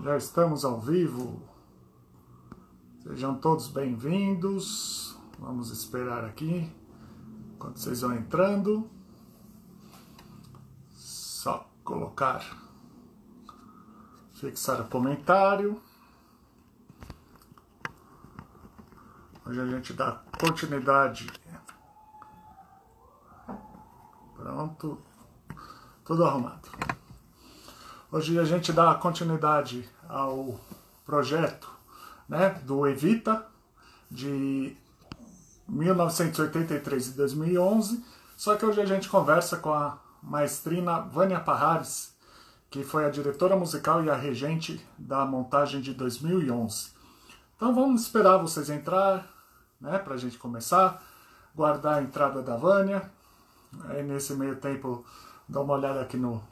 Já estamos ao vivo. Sejam todos bem-vindos. Vamos esperar aqui enquanto vocês vão entrando. Só colocar, fixar o comentário. Hoje a gente dá continuidade. Pronto. Tudo arrumado. Hoje a gente dá continuidade ao projeto, né, do Evita, de 1983 e 2011, só que hoje a gente conversa com a maestrina Vânia Parrares, que foi a diretora musical e a regente da montagem de 2011. Então vamos esperar vocês entrar, né, para a gente começar, guardar a entrada da Vânia. Aí nesse meio tempo dá uma olhada aqui no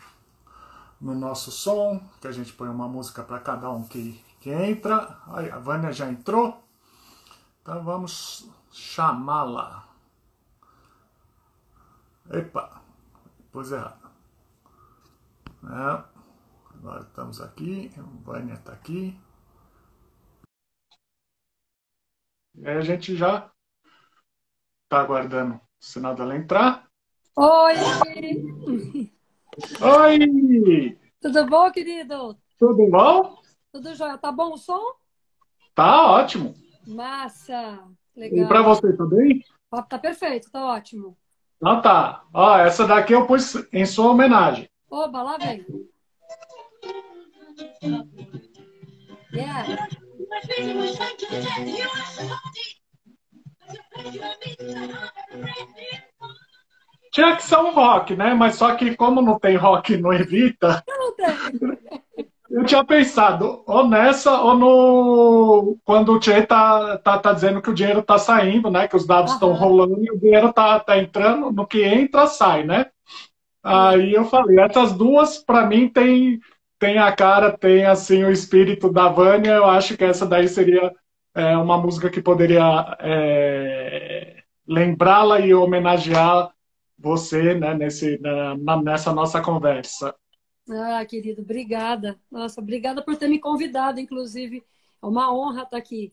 nosso som, que a gente põe uma música para cada um que entra. Aí, a Vânia já entrou, então vamos chamá-la. Epa, pus errado. Agora estamos aqui, a Vânia está aqui. E aí a gente já está aguardando o sinal dela entrar. Oi! Oi! Tudo bom, querido? Tudo bom? Tudo jóia? Tá bom o som? Tá ótimo. Massa! E para Legal. você também? Tá perfeito, tá ótimo. Então tá. Ó, essa daqui eu pus em sua homenagem. Oba, lá vem. Yeah. Tinha que ser um rock, né? Mas só que como não tem rock no Evita, Não tem. eu tinha pensado ou nessa ou no quando o Tchê tá dizendo que o dinheiro tá saindo, né? Que os dados estão Aham. rolando e o dinheiro tá entrando, no que entra, sai, né? Isso. Aí eu falei, essas duas para mim tem a cara, tem assim o espírito da Vânia. Eu acho que essa daí seria uma música que poderia lembrá-la e homenagear você, né, nessa nossa conversa. Ah, querido, obrigada. Nossa, obrigada por ter me convidado, inclusive. É uma honra estar aqui.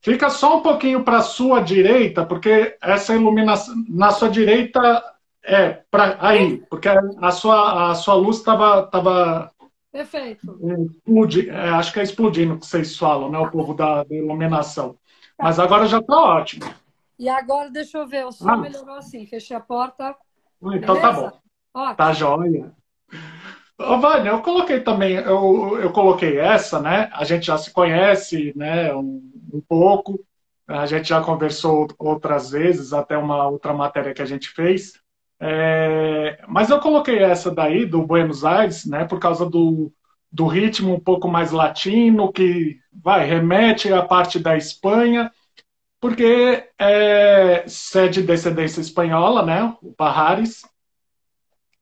Fica só um pouquinho para a sua direita, porque essa iluminação na sua direita para aí, porque a sua luz estava Perfeito. acho que é explodindo que vocês falam, né, o Tá, povo da iluminação. tá. Mas agora já está ótimo. E agora, deixa eu ver, o som Ah, melhorou assim. Fechei a porta. então tá Beleza? bom. Tá Ótimo. joia. Ô, Vânia, eu coloquei também, eu coloquei essa, né? A gente já se conhece, né? Um pouco. A gente já conversou outras vezes, até uma outra matéria que a gente fez. Mas eu coloquei essa daí, do Buenos Aires, né? Por causa do ritmo um pouco mais latino, que remete à parte da Espanha, porque você é de descendência espanhola, né? O Parrares.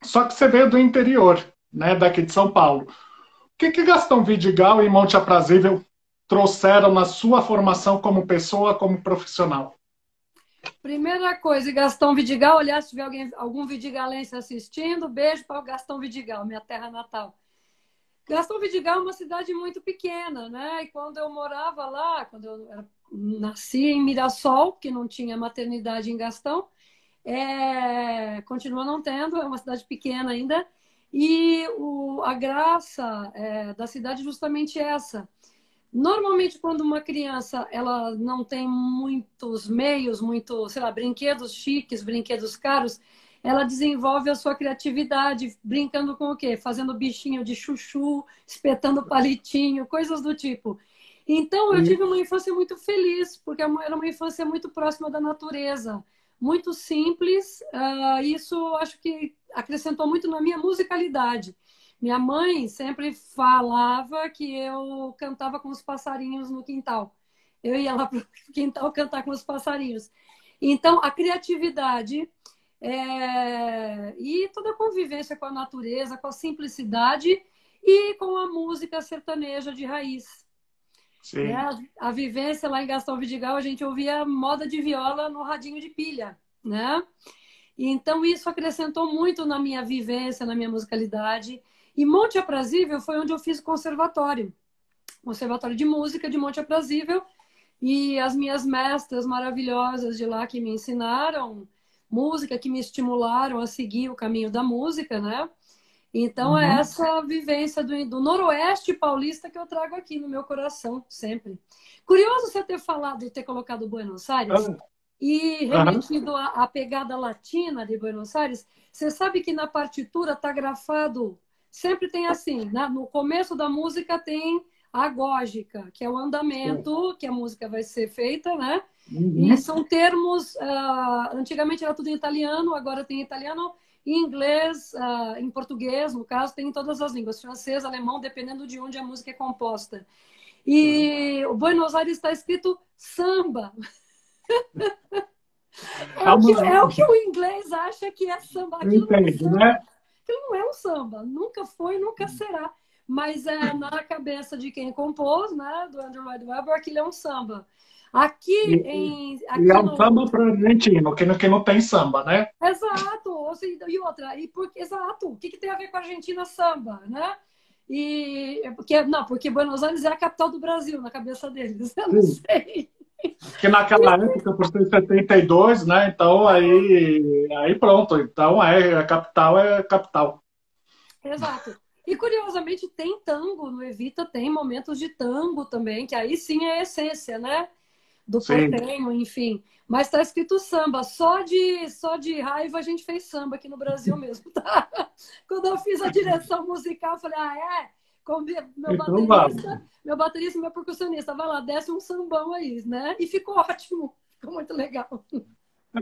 Só que você veio do interior, né, daqui de São Paulo. O que Gastão Vidigal e Monte Aprazível trouxeram na sua formação como pessoa, como profissional? Primeira coisa, e Gastão Vidigal, aliás, se tiver algum vidigalense assistindo, beijo para o Gastão Vidigal, minha terra natal. Gastão Vidigal é uma cidade muito pequena, né? E quando eu morava lá, quando nasci em Mirassol, que não tinha maternidade em Gastão, continua não tendo, é uma cidade pequena ainda, e a graça da cidade é justamente essa. Normalmente, quando uma criança ela não tem muitos meios, sei lá, brinquedos chiques, brinquedos caros, ela desenvolve a sua criatividade brincando com o quê? Fazendo bichinho de chuchu, espetando palitinho, coisas do tipo. Então, eu tive uma infância muito feliz, porque era uma infância muito próxima da natureza, muito simples. Isso acho que acrescentou muito na minha musicalidade. Minha mãe sempre falava que eu cantava com os passarinhos no quintal. Eu ia lá para o quintal cantar com os passarinhos. Então, a criatividade e toda a convivência com a natureza, com a simplicidade e com a música sertaneja de raiz. Né? Sim. A vivência lá em Gastão Vidigal, a gente ouvia moda de viola no radinho de pilha, né? Então, isso acrescentou muito na minha vivência, na minha musicalidade. E Monte Aprazível foi onde eu fiz conservatório de música de Monte Aprazível, e as minhas mestras maravilhosas de lá que me ensinaram música, que me estimularam a seguir o caminho da música, né? Então é Uhum. essa vivência do Noroeste paulista que eu trago aqui no meu coração sempre. Curioso você ter falado, ter colocado Buenos Aires e Aham. remetido à pegada latina de Buenos Aires. Você sabe que na partitura está grafado, sempre tem assim, né? No começo da música tem a gógica, que é o andamento que a música vai ser feita, né? E Uhum. são termos, antigamente era tudo em italiano, agora tem italiano, em inglês, em português, no caso, tem em todas as línguas, francês, alemão, dependendo de onde a música é composta. E o Buenos Aires está escrito samba. É uma... É o que o inglês acha que é samba. Eu Aquilo não é entendo, né? samba. Aquilo não é um samba. Nunca foi, nunca será. Mas é na cabeça de quem compôs, né, do Andrew Lloyd Webber, aquilo é um samba. E é Aqui um samba no, para argentino, que não tem samba, né? exato, e outra, exato, o que, que tem a ver com a Argentina samba, né? Porque Buenos Aires é a capital do Brasil na cabeça deles, eu não Sim. sei. Que naquela época, por ser 72, né? Então aí pronto. Então a capital é capital. Exato. E curiosamente tem tango no Evita, tem momentos de tango também, que aí sim é a essência, né? Do Sim. portenho, enfim. Mas está escrito samba. Só de raiva a gente fez samba aqui no Brasil mesmo, tá? Quando eu fiz a direção musical, eu falei, como meu Então vale. baterista, meu baterista e meu percussionista, vai lá, desce um sambão aí, né? E ficou ótimo, ficou muito legal.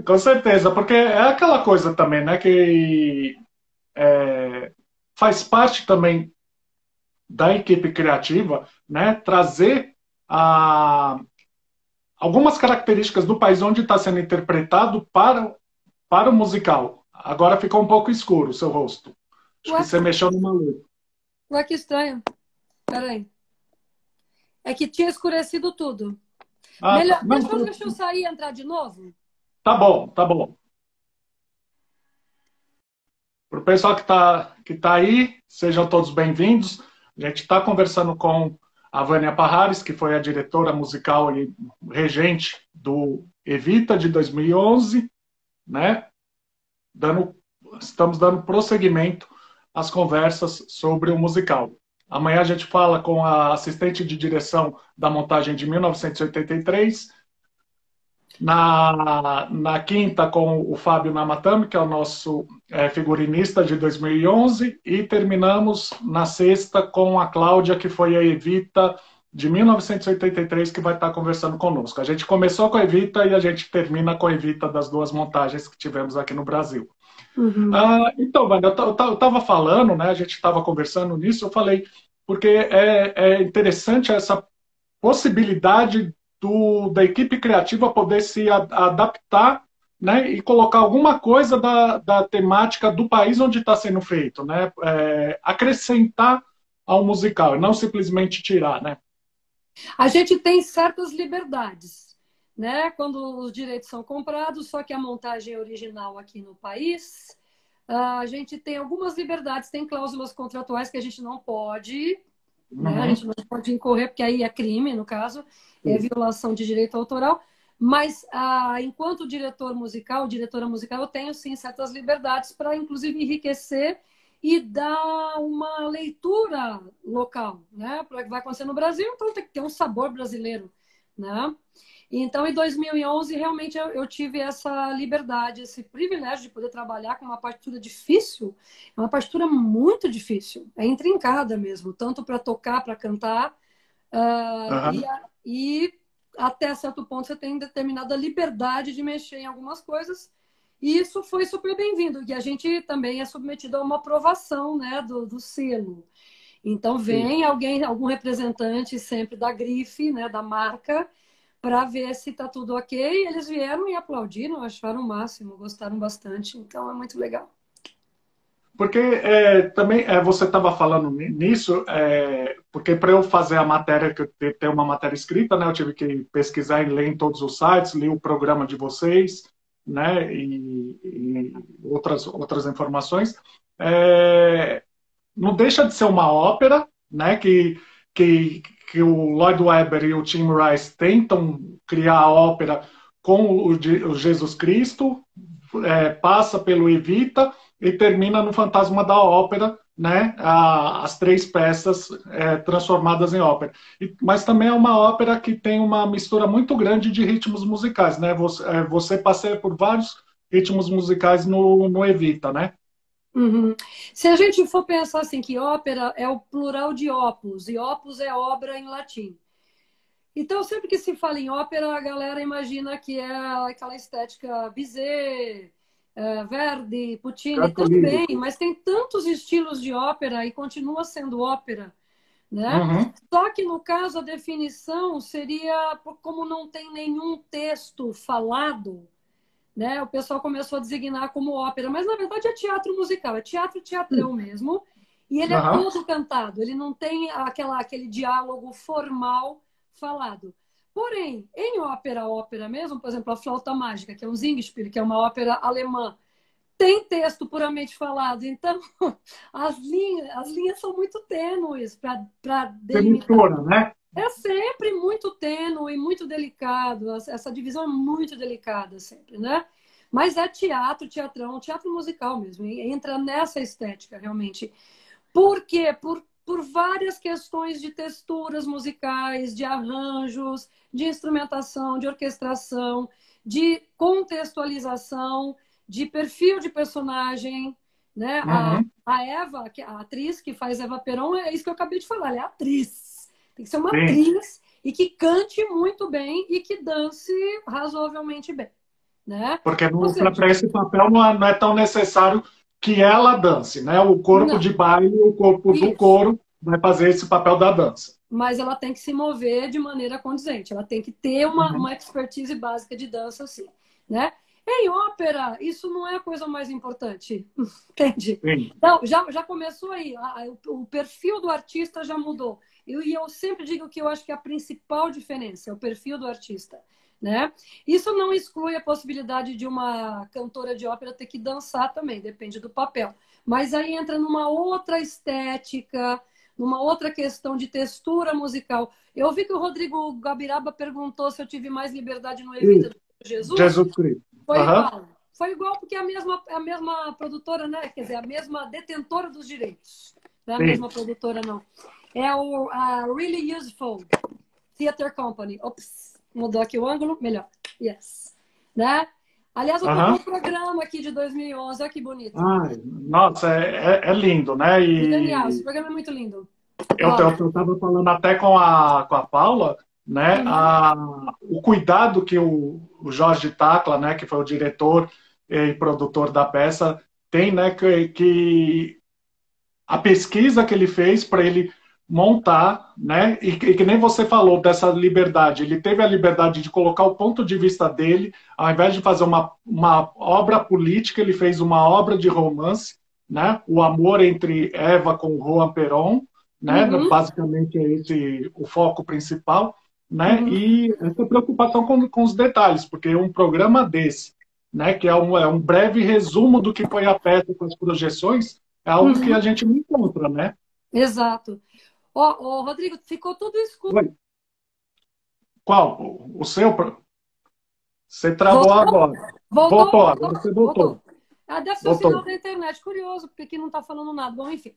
Com certeza, porque é aquela coisa também, né? Que faz parte também da equipe criativa, né? Trazer algumas características do país onde está sendo interpretado para o musical. Agora ficou um pouco escuro o seu rosto. Acho que Ué, você mexeu numa luz. ué, que estranho. Peraí. É que tinha escurecido tudo. Ah, tá. Melhor, Não, deixa eu sair e entrar de novo. tá bom, tá bom. Para o pessoal que tá aí, sejam todos bem-vindos. A gente está conversando com a Vânia Parrares, que foi a diretora musical e regente do Evita de 2011, né? Dando, estamos dando prosseguimento às conversas sobre o musical. Amanhã a gente fala com a assistente de direção da montagem de 1983, na quinta, com o Fábio Namatame, que é o nosso figurinista de 2011, e terminamos na sexta com a Cláudia, que foi a Evita de 1983, que vai estar conversando conosco. A gente começou com a Evita e a gente termina com a Evita das duas montagens que tivemos aqui no Brasil. Uhum. Então, Wanda, eu estava falando, né, a gente estava conversando nisso, eu falei, porque é interessante essa possibilidade da equipe criativa poder se adaptar, né, e colocar alguma coisa da temática do país onde está sendo feito, né, acrescentar ao musical, e não simplesmente tirar, né? A gente tem certas liberdades, né? Quando os direitos são comprados, só que a montagem é original aqui no país, a gente tem algumas liberdades, tem cláusulas contratuais que a gente não pode, né? A Uhum. gente não pode incorrer, porque aí é crime, no caso, é Sim. violação de direito autoral. Mas, enquanto diretor musical, diretora musical, eu tenho sim certas liberdades para, inclusive, enriquecer e dar uma leitura local, né? Para o que vai acontecer no Brasil, então tem que ter um sabor brasileiro, né? Então, em 2011, realmente eu tive essa liberdade, esse privilégio de poder trabalhar com uma partitura difícil, é uma partitura muito difícil, é intrincada mesmo, tanto para tocar, para cantar, ah, e, Uhum. e até certo ponto você tem determinada liberdade de mexer em algumas coisas, e isso foi super bem-vindo, e a gente também é submetido a uma aprovação, né, do selo. Então, Sim. vem algum representante sempre da grife, né, da marca, para ver se está tudo ok. Eles vieram e aplaudiram, acharam o máximo, gostaram bastante. Então, é muito legal. Porque também você estava falando nisso, porque para eu fazer a matéria, que eu tenho uma matéria escrita, né, eu tive que pesquisar e ler em todos os sites, li o programa de vocês, né, e outras informações. É, não deixa de ser uma ópera, né? Que, que o Lloyd Webber e o Tim Rice tentam criar a ópera com o Jesus Cristo, passa pelo Evita e termina no Fantasma da Ópera, né? As três peças transformadas em ópera. Mas também é uma ópera que tem uma mistura muito grande de ritmos musicais, né? Você passeia por vários ritmos musicais no Evita, né? Uhum. Se a gente for pensar assim, que ópera é o plural de opus, e opus é obra em latim. Então, sempre que se fala em ópera, a galera imagina que é aquela estética Bizet, Verdi, Puccini, Canto tudo bem, lírico. mas tem tantos estilos de ópera e continua sendo ópera, né? Uhum. Só que no caso a definição seria como não tem nenhum texto falado, né? O pessoal começou a designar como ópera, mas na verdade é teatro musical, é teatro teatrão mesmo, e ele é Uhum. todo cantado, ele não tem aquele diálogo formal falado. Porém, em ópera mesmo, por exemplo, a Flauta Mágica, que é um Singspiel, que é uma ópera alemã, tem texto puramente falado, então as linhas são muito tênues para Você delimitar. mistura, né? É sempre muito tênue, muito delicado. Essa divisão é muito delicada sempre, né? Mas é teatro, teatrão, teatro musical mesmo. Entra nessa estética, realmente. Por quê? Por várias questões de texturas musicais, de arranjos, de instrumentação, de orquestração, de contextualização, de perfil de personagem, né? Uhum. A Eva, a atriz que faz Eva Peron, é isso que eu acabei de falar, ela é atriz. Tem que ser uma Sim. atriz e que cante muito bem e que dance razoavelmente bem, né? Porque Ou seja, para esse papel não é tão necessário que ela dance, né? O corpo não, de baile, o corpo do isso. coro vai fazer esse papel da dança. Mas ela tem que se mover de maneira condizente. Ela tem que ter Uhum. uma expertise básica de dança, assim, né? Em ópera, isso não é a coisa mais importante, entende? Sim. Então, já começou aí, o perfil do artista já mudou. E eu sempre digo que eu acho que a principal diferença é o perfil do artista, né? Isso não exclui a possibilidade de uma cantora de ópera ter que dançar também, depende do papel. Mas aí entra numa outra estética, numa outra questão de textura musical. Eu vi que o Rodrigo Gabiraba perguntou se eu tive mais liberdade no Evita Isso. do que Jesus. Jesus Cristo. Foi Uhum. igual. Foi igual porque é a mesma produtora, né? Quer dizer, a mesma detentora dos direitos. Não é a Sim. mesma produtora, não. É a Really Useful Theater Company. Ops, mudou aqui o ângulo. Melhor. Yes. Né? Aliás, eu tô com Uhum. um programa aqui de 2011. Olha que bonito. Ai, nossa, é lindo, né? Genial. Esse E programa é muito lindo. eu Ó. estava falando até com a Paula, né? Uhum. O cuidado que o Jorge Tacla, né? Que foi o diretor e produtor da peça, tem, né? Que a pesquisa que ele fez para ele montar, né? E que nem você falou dessa liberdade. Ele teve a liberdade de colocar o ponto de vista dele, ao invés de fazer uma obra política, ele fez uma obra de romance, né? O amor entre Eva com Juan Perón, né? Uhum. Basicamente é esse o foco principal, né? Uhum. E essa preocupação com os detalhes, porque um programa desse, né? Que é um breve resumo do que foi a peça com as projeções, é algo que a Uhum. gente não encontra, né? Exato. Ó, Rodrigo, ficou tudo escuro. Oi. Qual? O seu? Você travou Voltou? agora. Voltou? Voltou, agora Voltou? você voltou. Voltou. Ah, deve ser o sinal Voltou. da internet. Curioso, porque aqui não está falando nada. Bom, enfim.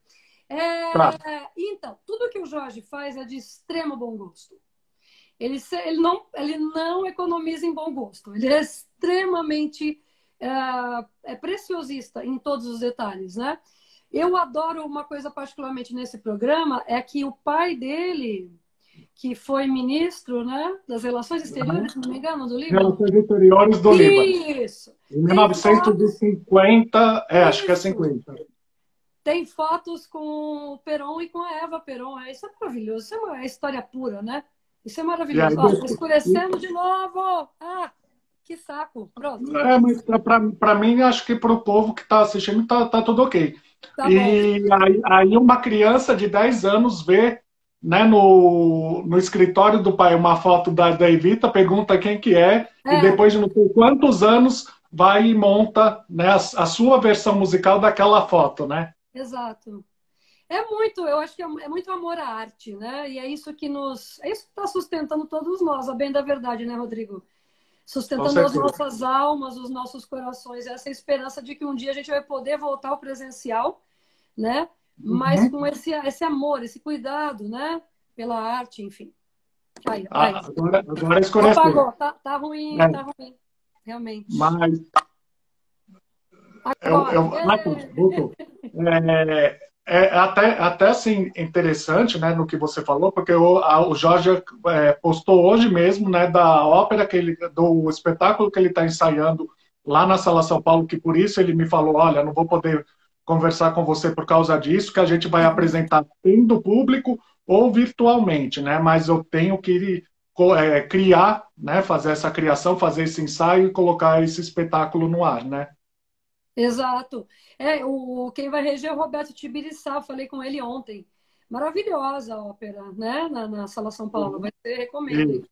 Tá. Então, tudo que o Jorge faz é de extremo bom gosto. Ele não economiza em bom gosto. Ele é extremamente preciosista em todos os detalhes, né? Eu adoro uma coisa particularmente nesse programa, é que o pai dele, que foi ministro, né, das Relações Uhum. Exteriores, se não me engano, do Líbano. Relações Exteriores do Líbano. Isso! Em Tem fotos, 1950, acho que é isso! 50. Tem fotos com o Perón e com a Eva Perón. Isso é maravilhoso, isso é uma história pura, né? Isso é E aí, maravilhoso. Ó, tá escurecendo de novo! Ah, que saco! Pronto. mas para mim, acho que para o povo que está assistindo, tá tudo ok. Tá bom. E aí uma criança de 10 anos vê, né, no escritório do pai uma foto da Evita, pergunta quem que é, e É, depois de não sei quantos anos vai e monta, né, a sua versão musical daquela foto, né? exato. eu acho que é muito amor à arte, né? E é isso que está sustentando todos nós, a bem da verdade, né, Rodrigo? Com Sustentando as certeza. nossas almas, os nossos corações, essa esperança de que um dia a gente vai poder voltar ao presencial, né? Mas Uhum. com esse amor, esse cuidado, né? Pela arte, enfim. Aí. Agora escureceu. Apagou, É, tá ruim, realmente. mas Agora, voltou. Até assim interessante, né, no que você falou, porque o Jorge postou hoje mesmo, né, da ópera do espetáculo que ele está ensaiando lá na Sala São Paulo, que por isso ele me falou, olha, não vou poder conversar com você por causa disso, que a gente vai apresentar tendo público ou virtualmente, né, mas eu tenho que criar, né, fazer essa criação, fazer esse ensaio e colocar esse espetáculo no ar, né? exato. Quem vai reger é o Roberto Tibiriçá, falei com ele ontem. Maravilhosa a ópera, né? Na Sala São Paulo. Vai ser, recomendo. Hein?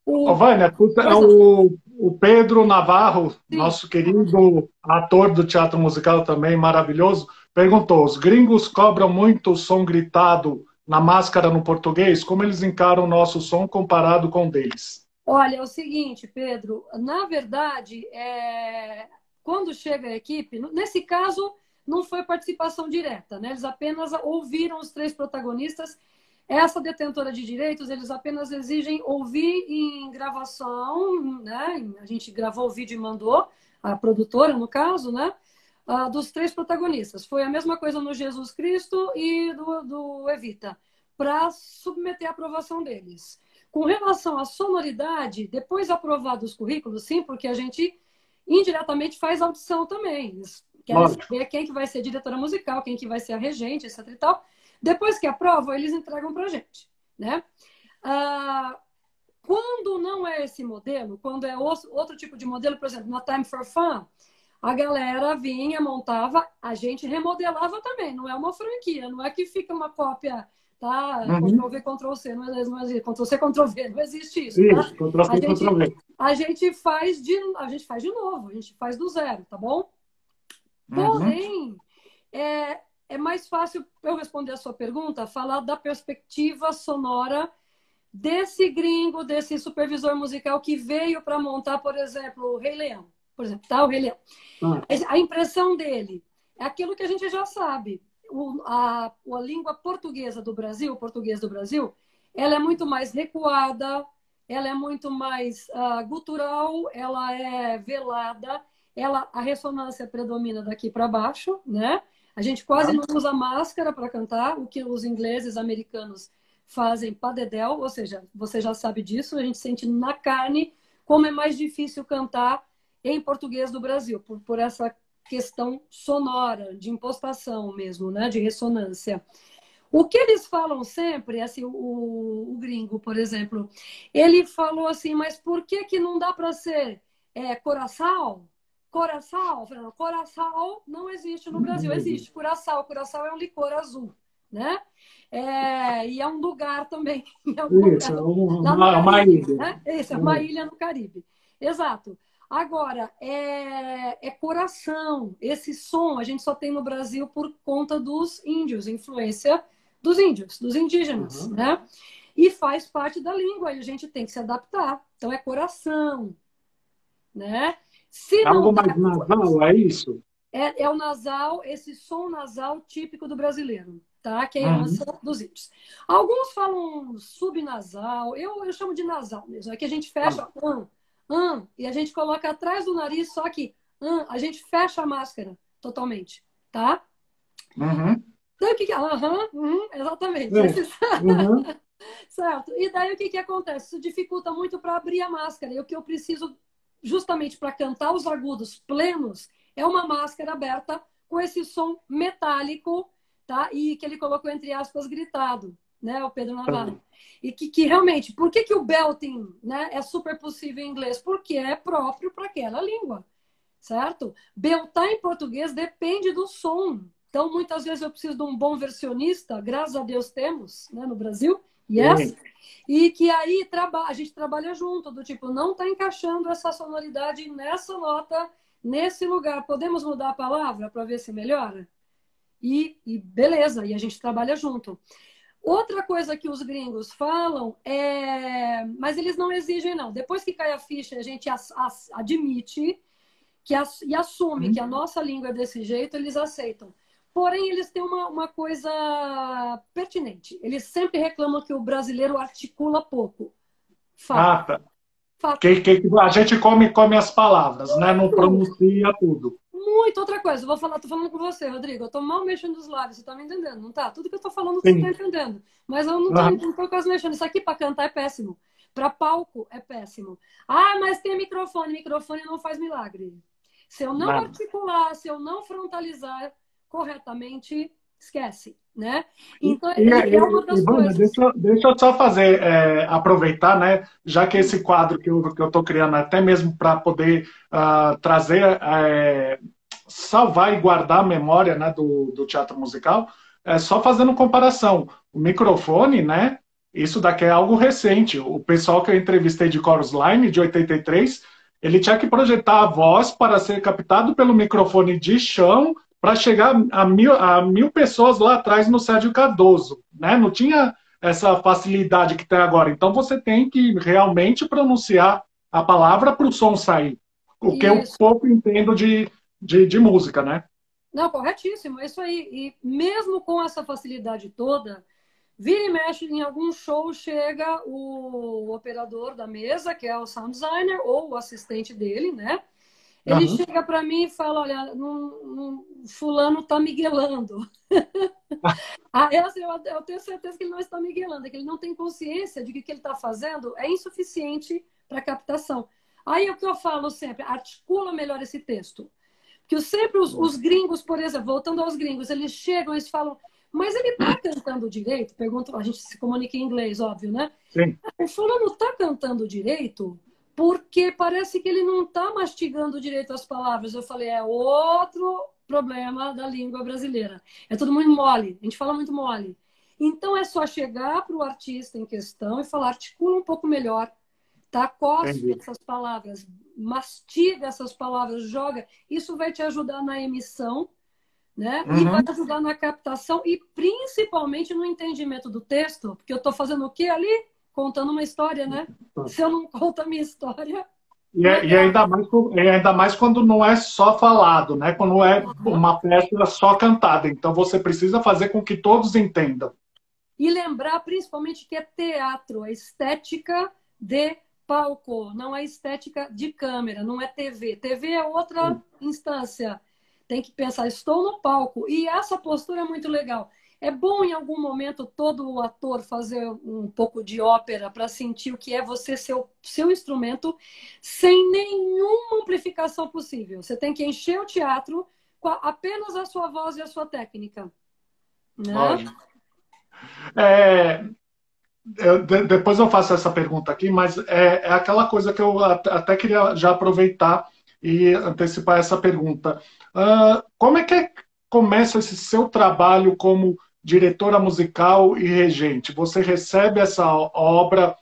Ô, Vânia, Pois não. o Pedro Navarro, Sim. nosso querido ator do teatro musical também, maravilhoso, perguntou: os gringos cobram muito o som gritado na máscara no português? Como eles encaram o nosso som comparado com o deles? Olha, é o seguinte, Pedro, na verdade, quando chega a equipe, nesse caso, não foi participação direta, né? Eles apenas ouviram os três protagonistas. Essa detentora de direitos, eles apenas exigem ouvir em gravação, né? A gente gravou o vídeo e mandou, a produtora, no caso, né? Dos três protagonistas. Foi a mesma coisa no Jesus Cristo e do Evita, para submeter a aprovação deles. Com relação à sonoridade, depois aprovados os currículos, sim, porque a gente indiretamente faz audição também. Eles querem Lógico. saber quem que vai ser a diretora musical, quem que vai ser a regente, etc e tal. Depois que aprovam, eles entregam para a gente, né? Quando não é esse modelo, quando é outro tipo de modelo, por exemplo, na Time for Fun, a galera vinha, montava, a gente remodelava também. Não é uma franquia, não é que fica uma cópia, tá? Uhum. Ctrl-V, Ctrl-C, não existe. Ctrl-C, Ctrl-V, não existe isso, tá? Isso, Ctrl-C, Ctrl-V. A gente faz de novo, a gente faz do zero, tá bom? Uhum. Porém, é mais fácil eu responder a sua pergunta, falar da perspectiva sonora desse gringo, desse supervisor musical que veio para montar, por exemplo, o Rei Leão. Por exemplo, tá? O Rei Leão. A impressão dele é aquilo que a gente já sabe. A língua portuguesa do Brasil, o português do Brasil, ela é muito mais recuada, ela é muito mais gutural, ela é velada, a ressonância predomina daqui para baixo, né? A gente quase não usa máscara para cantar, o que os ingleses, americanos fazem padedel, ou seja, você já sabe disso, a gente sente na carne como é mais difícil cantar em português do Brasil, por essa questão sonora, de impostação mesmo, né, de ressonância. O que eles falam sempre, assim, o gringo, por exemplo, ele falou assim, mas por que não dá para ser Curaçao? Curaçao? Curaçao não existe no Brasil, existe Curaçao. Curaçao é um licor azul, né? E é um lugar também, em algum Isso, lugar, lá no uma Caribe, ilha. né? Isso, é uma ilha no Caribe. Exato. Agora, coração. Esse som a gente só tem no Brasil por conta dos índios, influência dos índios, dos indígenas, né? E faz parte da língua e a gente tem que se adaptar. Então, é coração, né? Se não Algo dá, mais nasal, é isso? é o nasal, esse som nasal típico do brasileiro, tá? Que é a Uhum. herança dos índios. Alguns falam subnasal, eu chamo de nasal mesmo. É que a gente fecha e a gente coloca atrás do nariz, só que a gente fecha a máscara totalmente, tá? Uhum. Então, o que que... exatamente. Uhum. Certo. E daí o que que acontece? Isso dificulta muito para abrir a máscara. E o que eu preciso, justamente para cantar os agudos plenos, é uma máscara aberta com esse som metálico, tá? E que ele colocou entre aspas gritado, né? O Pedro Navarro. E que realmente, por que o belting, né, é super possível em inglês? Porque é próprio para aquela língua, certo? Beltar em português depende do som. Então, muitas vezes eu preciso de um bom versionista, graças a Deus temos, né, no Brasil, yes? E que aí a gente trabalha junto, do tipo, não está encaixando essa sonoridade nessa nota, nesse lugar. Podemos mudar a palavra para ver se melhora? e beleza, e a gente trabalha junto. Outra coisa que os gringos falam é... Mas eles não exigem, não. Depois que cai a ficha, a gente admite e assume que a nossa língua é desse jeito, eles aceitam. Porém, eles têm uma coisa pertinente. Eles sempre reclamam que o brasileiro articula pouco. Fato. Ah, tá. Fato. A gente come as palavras, né? Não pronuncia tudo. Muito outra coisa. Tô falando com você, Rodrigo. Eu tô mal mexendo os lábios, você tá me entendendo, não tá? Tudo que eu tô falando você tá Sim. entendendo. Mas eu não tô quase mexendo. Isso aqui para cantar é péssimo. Para palco é péssimo. Ah, mas tem microfone. Microfone não faz milagre. Se eu não Nada. articular, se eu não frontalizar corretamente, esquece, né? E, Então, e, é uma das Ivana, coisas. deixa eu só fazer, aproveitar, né? Já que esse quadro que eu estou criando, até mesmo para poder trazer, salvar e guardar a memória, né, do teatro musical, só fazendo comparação. O microfone, né? Isso daqui é algo recente. O pessoal que eu entrevistei de Chorus Line, de 83, ele tinha que projetar a voz para ser captado pelo microfone de chão para chegar a mil pessoas lá atrás no Sérgio Cardoso, né? Não tinha essa facilidade que tem agora. Então você tem que realmente pronunciar a palavra para o som sair. O que eu Isso. pouco entendo de música, né? Não, corretíssimo, é isso aí. E mesmo com essa facilidade toda, vira e mexe, em algum show chega o operador da mesa, que é o sound designer, ou o assistente dele, né? Ele Uhum. chega para mim e fala, olha, fulano tá miguelando. Aí assim, eu tenho certeza que ele não está miguelando, é que ele não tem consciência de que o que ele está fazendo é insuficiente para captação. Aí o que eu falo sempre, articula melhor esse texto. Que sempre os gringos, por exemplo, voltando aos gringos, eles chegam e falam, mas ele está cantando direito? Perguntam, a gente se comunica em inglês, óbvio, né? Sim. O fulano está cantando direito porque parece que ele não está mastigando direito as palavras. Eu falei, é outro problema da língua brasileira. É tudo muito mole, a gente fala muito mole. Então é só chegar para o artista em questão e falar, articula um pouco melhor, tá? Cospe Entendi. essas palavras, mastiga essas palavras, joga. Isso vai te ajudar na emissão, né? E vai Uhum. ajudar na captação e principalmente no entendimento do texto, porque eu estou fazendo o quê ali? Contando uma história, né? Se eu não conto a minha história, E, não é graça. ainda mais quando não é só falado, né? Quando é Uhum. uma peça só cantada. Então você precisa fazer com que todos entendam. E lembrar principalmente que é teatro, a estética de palco, não é estética de câmera, não é TV. TV é outra instância. Tem que pensar, estou no palco. E essa postura é muito legal. É bom em algum momento todo ator fazer um pouco de ópera para sentir o que é você seu instrumento sem nenhuma amplificação possível. Você tem que encher o teatro com apenas a sua voz e a sua técnica, né? Lógico. É, depois eu faço essa pergunta aqui, mas é aquela coisa que eu até queria já aproveitar e antecipar essa pergunta. Como é que começa esse seu trabalho como diretora musical e regente? Você recebe essa obra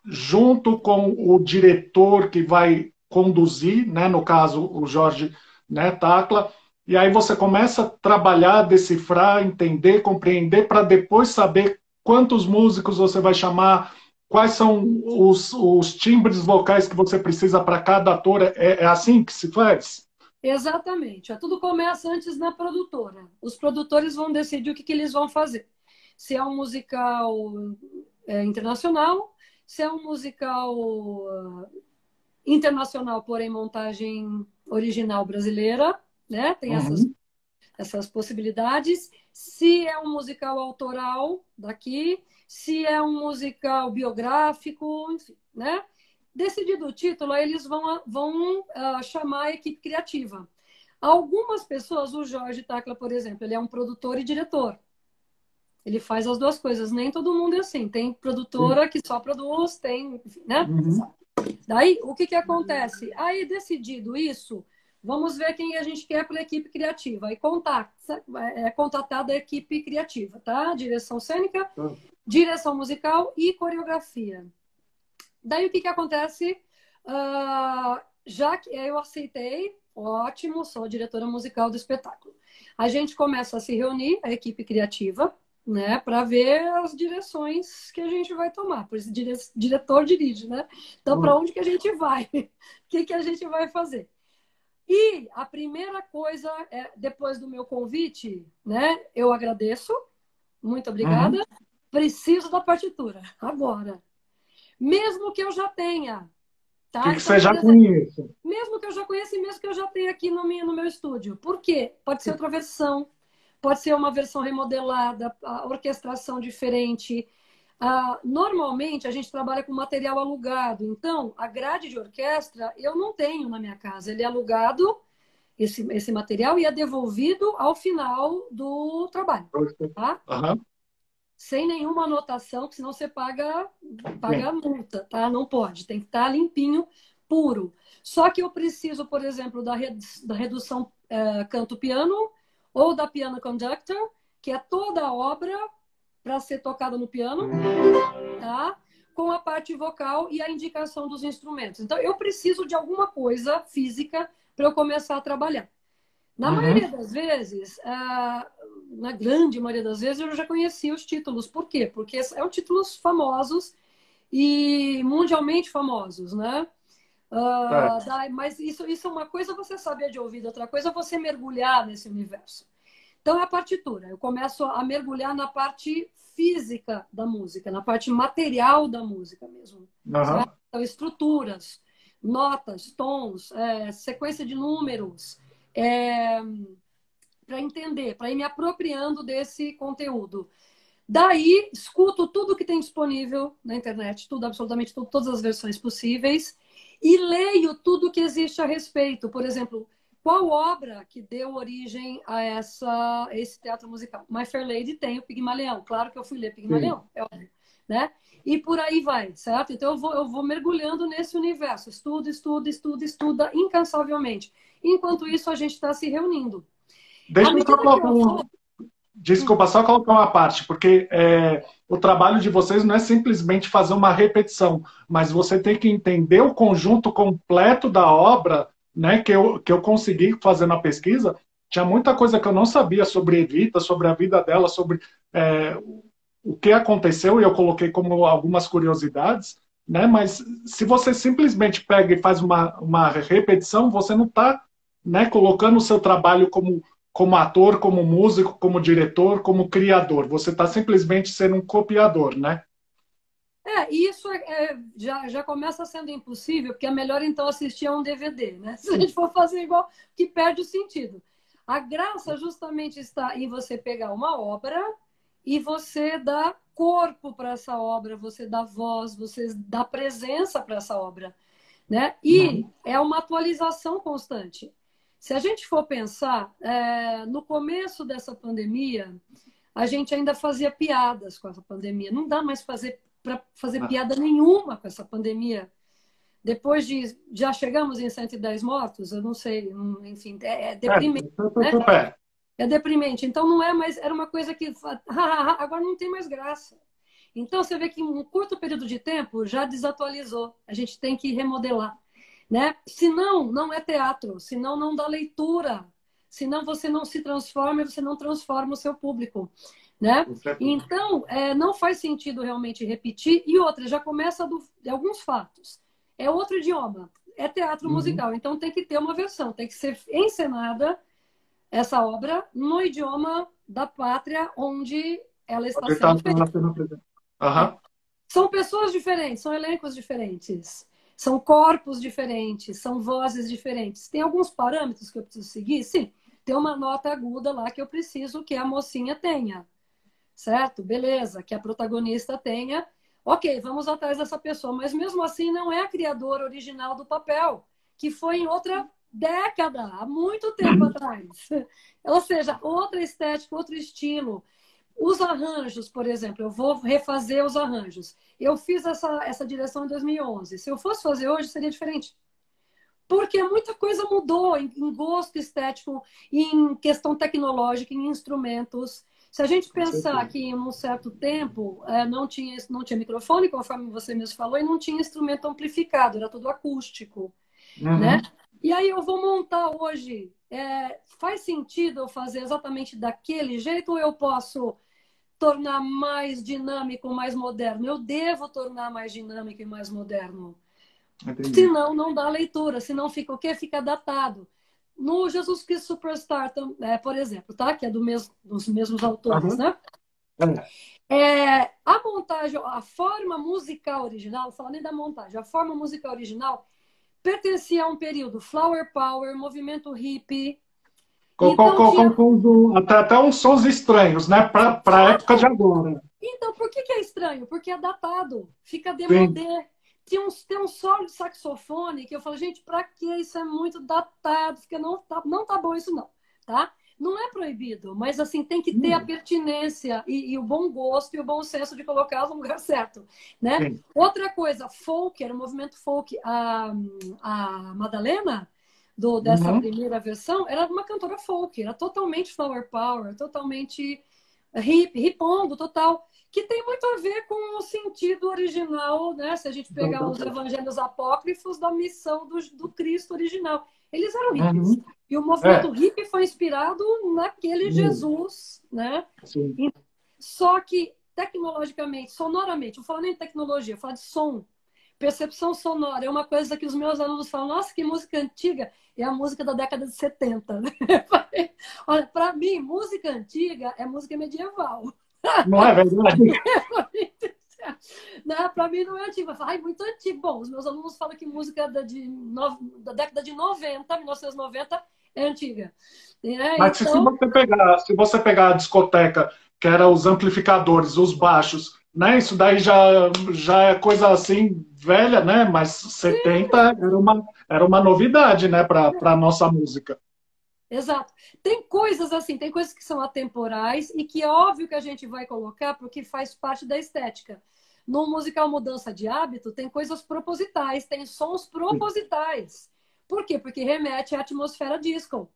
junto com o diretor que vai conduzir, né, no caso o Jorge, né, Tacla, e aí você começa a trabalhar, decifrar, entender, compreender, para depois saber quantos músicos você vai chamar, quais são os timbres vocais que você precisa para cada ator. É assim que se faz? Exatamente. Tudo começa antes na produtora. Os produtores vão decidir o que eles vão fazer. Se é um musical internacional, se é um musical internacional, porém montagem original brasileira, né? Tem Uhum. essas possibilidades. Se é um musical autoral daqui, se é um musical biográfico, enfim, né? Decidido o título, aí eles vão chamar a equipe criativa. Algumas pessoas, o Jorge Tacla, por exemplo, ele é um produtor e diretor. Ele faz as duas coisas. Nem todo mundo é assim. Tem produtora que só produz, tem, enfim, né? Uhum. Daí, o que acontece? Aí, decidido isso, vamos ver quem a gente quer para a equipe criativa. E é contatada a equipe criativa, tá? Direção cênica, direção musical e coreografia. Daí, o que acontece? Já que eu aceitei, Ótimo, sou diretora musical do espetáculo. A gente começa a se reunir, a equipe criativa, né, para ver as direções que a gente vai tomar. Por isso, diretor dirige, né? Então, para onde que a gente vai? O que a gente vai fazer? E a primeira coisa, depois do meu convite, né, eu agradeço, muito obrigada, preciso da partitura, agora. Mesmo que eu já tenha, tá? Que Então, você já por exemplo, conhece. mesmo que eu já conheça e mesmo que eu já tenha aqui no meu estúdio. Por quê? Pode ser outra versão, pode ser uma versão remodelada, a orquestração diferente. Normalmente, a gente trabalha com material alugado. Então, a grade de orquestra eu não tenho na minha casa. Ele é alugado, esse material, e é devolvido ao final do trabalho. Tá? Uhum. Sem nenhuma anotação, que senão você paga a multa, tá? Não pode, tem que estar limpinho, puro. Só que eu preciso, por exemplo, da redução canto-piano ou da piano conductor, que é toda a obra para ser tocada no piano, tá? Com a parte vocal e a indicação dos instrumentos. Então, eu preciso de alguma coisa física para eu começar a trabalhar. Na maioria das vezes, na grande maioria das vezes, eu já conhecia os títulos. Por quê? Porque são títulos famosos e mundialmente famosos, né? Mas isso é uma coisa você saber de ouvido, outra coisa é você mergulhar nesse universo. Então, é a partitura. Eu começo a mergulhar na parte física da música, na parte material da música mesmo. Certo? Então, estruturas, notas, tons, sequência de números, para entender, para ir me apropriando desse conteúdo. Daí, escuto tudo que tem disponível na internet, tudo, absolutamente tudo, todas as versões possíveis, e leio tudo que existe a respeito. Por exemplo, qual obra que deu origem a esse teatro musical? My Fair Lady tem o Pigmalião. Claro que eu fui ler Pigmalião, é óbvio, né? E por aí vai, certo? Então eu vou mergulhando nesse universo. Estuda incansavelmente. Enquanto isso, a gente está se reunindo. Deixa eu só colocar Desculpa, só colocar uma parte, porque o trabalho de vocês não é simplesmente fazer uma repetição, mas você tem que entender o conjunto completo da obra, né, que eu consegui fazer na pesquisa. Tinha muita coisa que eu não sabia sobre Evita, sobre a vida dela, sobre o que aconteceu, e eu coloquei como algumas curiosidades, né, mas se você simplesmente pega e faz uma repetição, você não está, né, colocando o seu trabalho como ator, como músico, como diretor, como criador. Você está simplesmente sendo um copiador, né? Isso já começa sendo impossível, porque é melhor então assistir a um DVD, né? Se a gente for fazer igual, que perde o sentido. A graça justamente está em você pegar uma obra e você dar corpo para essa obra, você dá voz, você dá presença para essa obra, né? E é uma atualização constante. Se a gente for pensar, no começo dessa pandemia, a gente ainda fazia piadas com essa pandemia. Não dá mais para fazer piada nenhuma com essa pandemia. Depois de... Já chegamos em 110 mortos? Eu não sei. Enfim, é deprimente. Né? É deprimente. Então, não é mais... Era uma coisa que... Agora não tem mais graça. Então, você vê que em um curto período de tempo já desatualizou. A gente tem que remodelar. Né? Senão, não é teatro, senão não dá leitura, senão você não se transforma e você não transforma o seu público. Né? Então, não faz sentido realmente repetir. E outra, já começa de alguns fatos. É outro idioma, é teatro musical, então tem que ter uma versão, tem que ser encenada essa obra no idioma da pátria onde ela está sendo feita. São pessoas diferentes, são elencos diferentes. São corpos diferentes, são vozes diferentes. Tem alguns parâmetros que eu preciso seguir? Sim. Tem uma nota aguda lá que eu preciso que a mocinha tenha. Certo? Beleza. Que a protagonista tenha. Ok, vamos atrás dessa pessoa. Mas mesmo assim não é a criadora original do papel, que foi em outra década, há muito tempo atrás. Ou seja, outra estética, outro estilo. Os arranjos, por exemplo, eu vou refazer os arranjos. Eu fiz essa direção em 2011. Se eu fosse fazer hoje, seria diferente. Porque muita coisa mudou em gosto estético, em questão tecnológica, em instrumentos. Se a gente pensar que em um certo tempo não tinha microfone, conforme você mesmo falou, e não tinha instrumento amplificado, era tudo acústico. Né? E aí eu vou montar hoje. Faz sentido eu fazer exatamente daquele jeito ou eu posso tornar mais dinâmico, mais moderno? Eu devo tornar mais dinâmico e mais moderno. Entendi. Senão, não dá leitura. Senão fica o quê? Fica datado. No Jesus Cristo Superstar, por exemplo, tá? Que é dos mesmos autores, Aham. né? É. A montagem, a forma musical original, não falo nem da montagem, a forma musical original pertencia a um período Flower Power, movimento hippie. Então tinha. Confundo até uns sons estranhos, né? Para a época de agora. Então, por que é estranho? Porque é datado, fica Sim. demodé. Tem um solo de saxofone que eu falo, gente, pra que isso é muito datado? Fica, não tá bom isso não, tá? Não é proibido, mas assim, tem que ter a Sim. pertinência e o bom gosto e o bom senso de colocar no lugar certo, né? Sim. Outra coisa, folk, era o movimento folk, a Madalena, dessa Uhum. primeira versão, era uma cantora folk, era totalmente flower power, totalmente ripondo, total, que tem muito a ver com o sentido original, né? Se a gente pegar os evangelhos apócrifos da missão do Cristo original. Eles eram hippies. Uhum. E o movimento É. hippie foi inspirado naquele Sim. Jesus, né? Sim. Só que tecnologicamente, sonoramente, eu falo nem de tecnologia, eu falo de som. Percepção sonora é uma coisa que os meus alunos falam, nossa, que música antiga. É a música da década de 70. Né? Olha, para mim, música antiga é música medieval. Não é verdade? Né? Para mim não é antigo. Ai, muito antigo. Bom, os meus alunos falam que música da década de 90, 1990, é antiga. Mas Então, se você pegar a discoteca, que era os amplificadores, os baixos, né? Isso daí já é coisa assim velha, né? Mas 70 era uma novidade, né? Para a nossa música. exato. Tem coisas assim, tem coisas que são atemporais e que é óbvio que a gente vai colocar porque faz parte da estética. No musical Mudança de Hábito, tem coisas propositais, tem sons Sim. propositais. Por quê? Porque remete à atmosfera disco,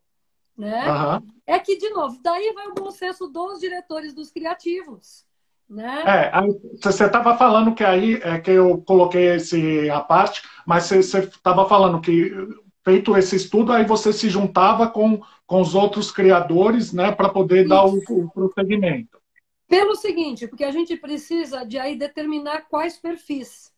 né? Aham. É que, de novo, daí vai o bom senso dos diretores, dos criativos, né? Aí você estava falando que aí é que eu coloquei esse à parte, mas você estava falando que feito esse estudo, aí você se juntava com os outros criadores, né, para poder dar Isso. o prosseguimento. Pelo seguinte, porque a gente precisa de aí determinar quais perfis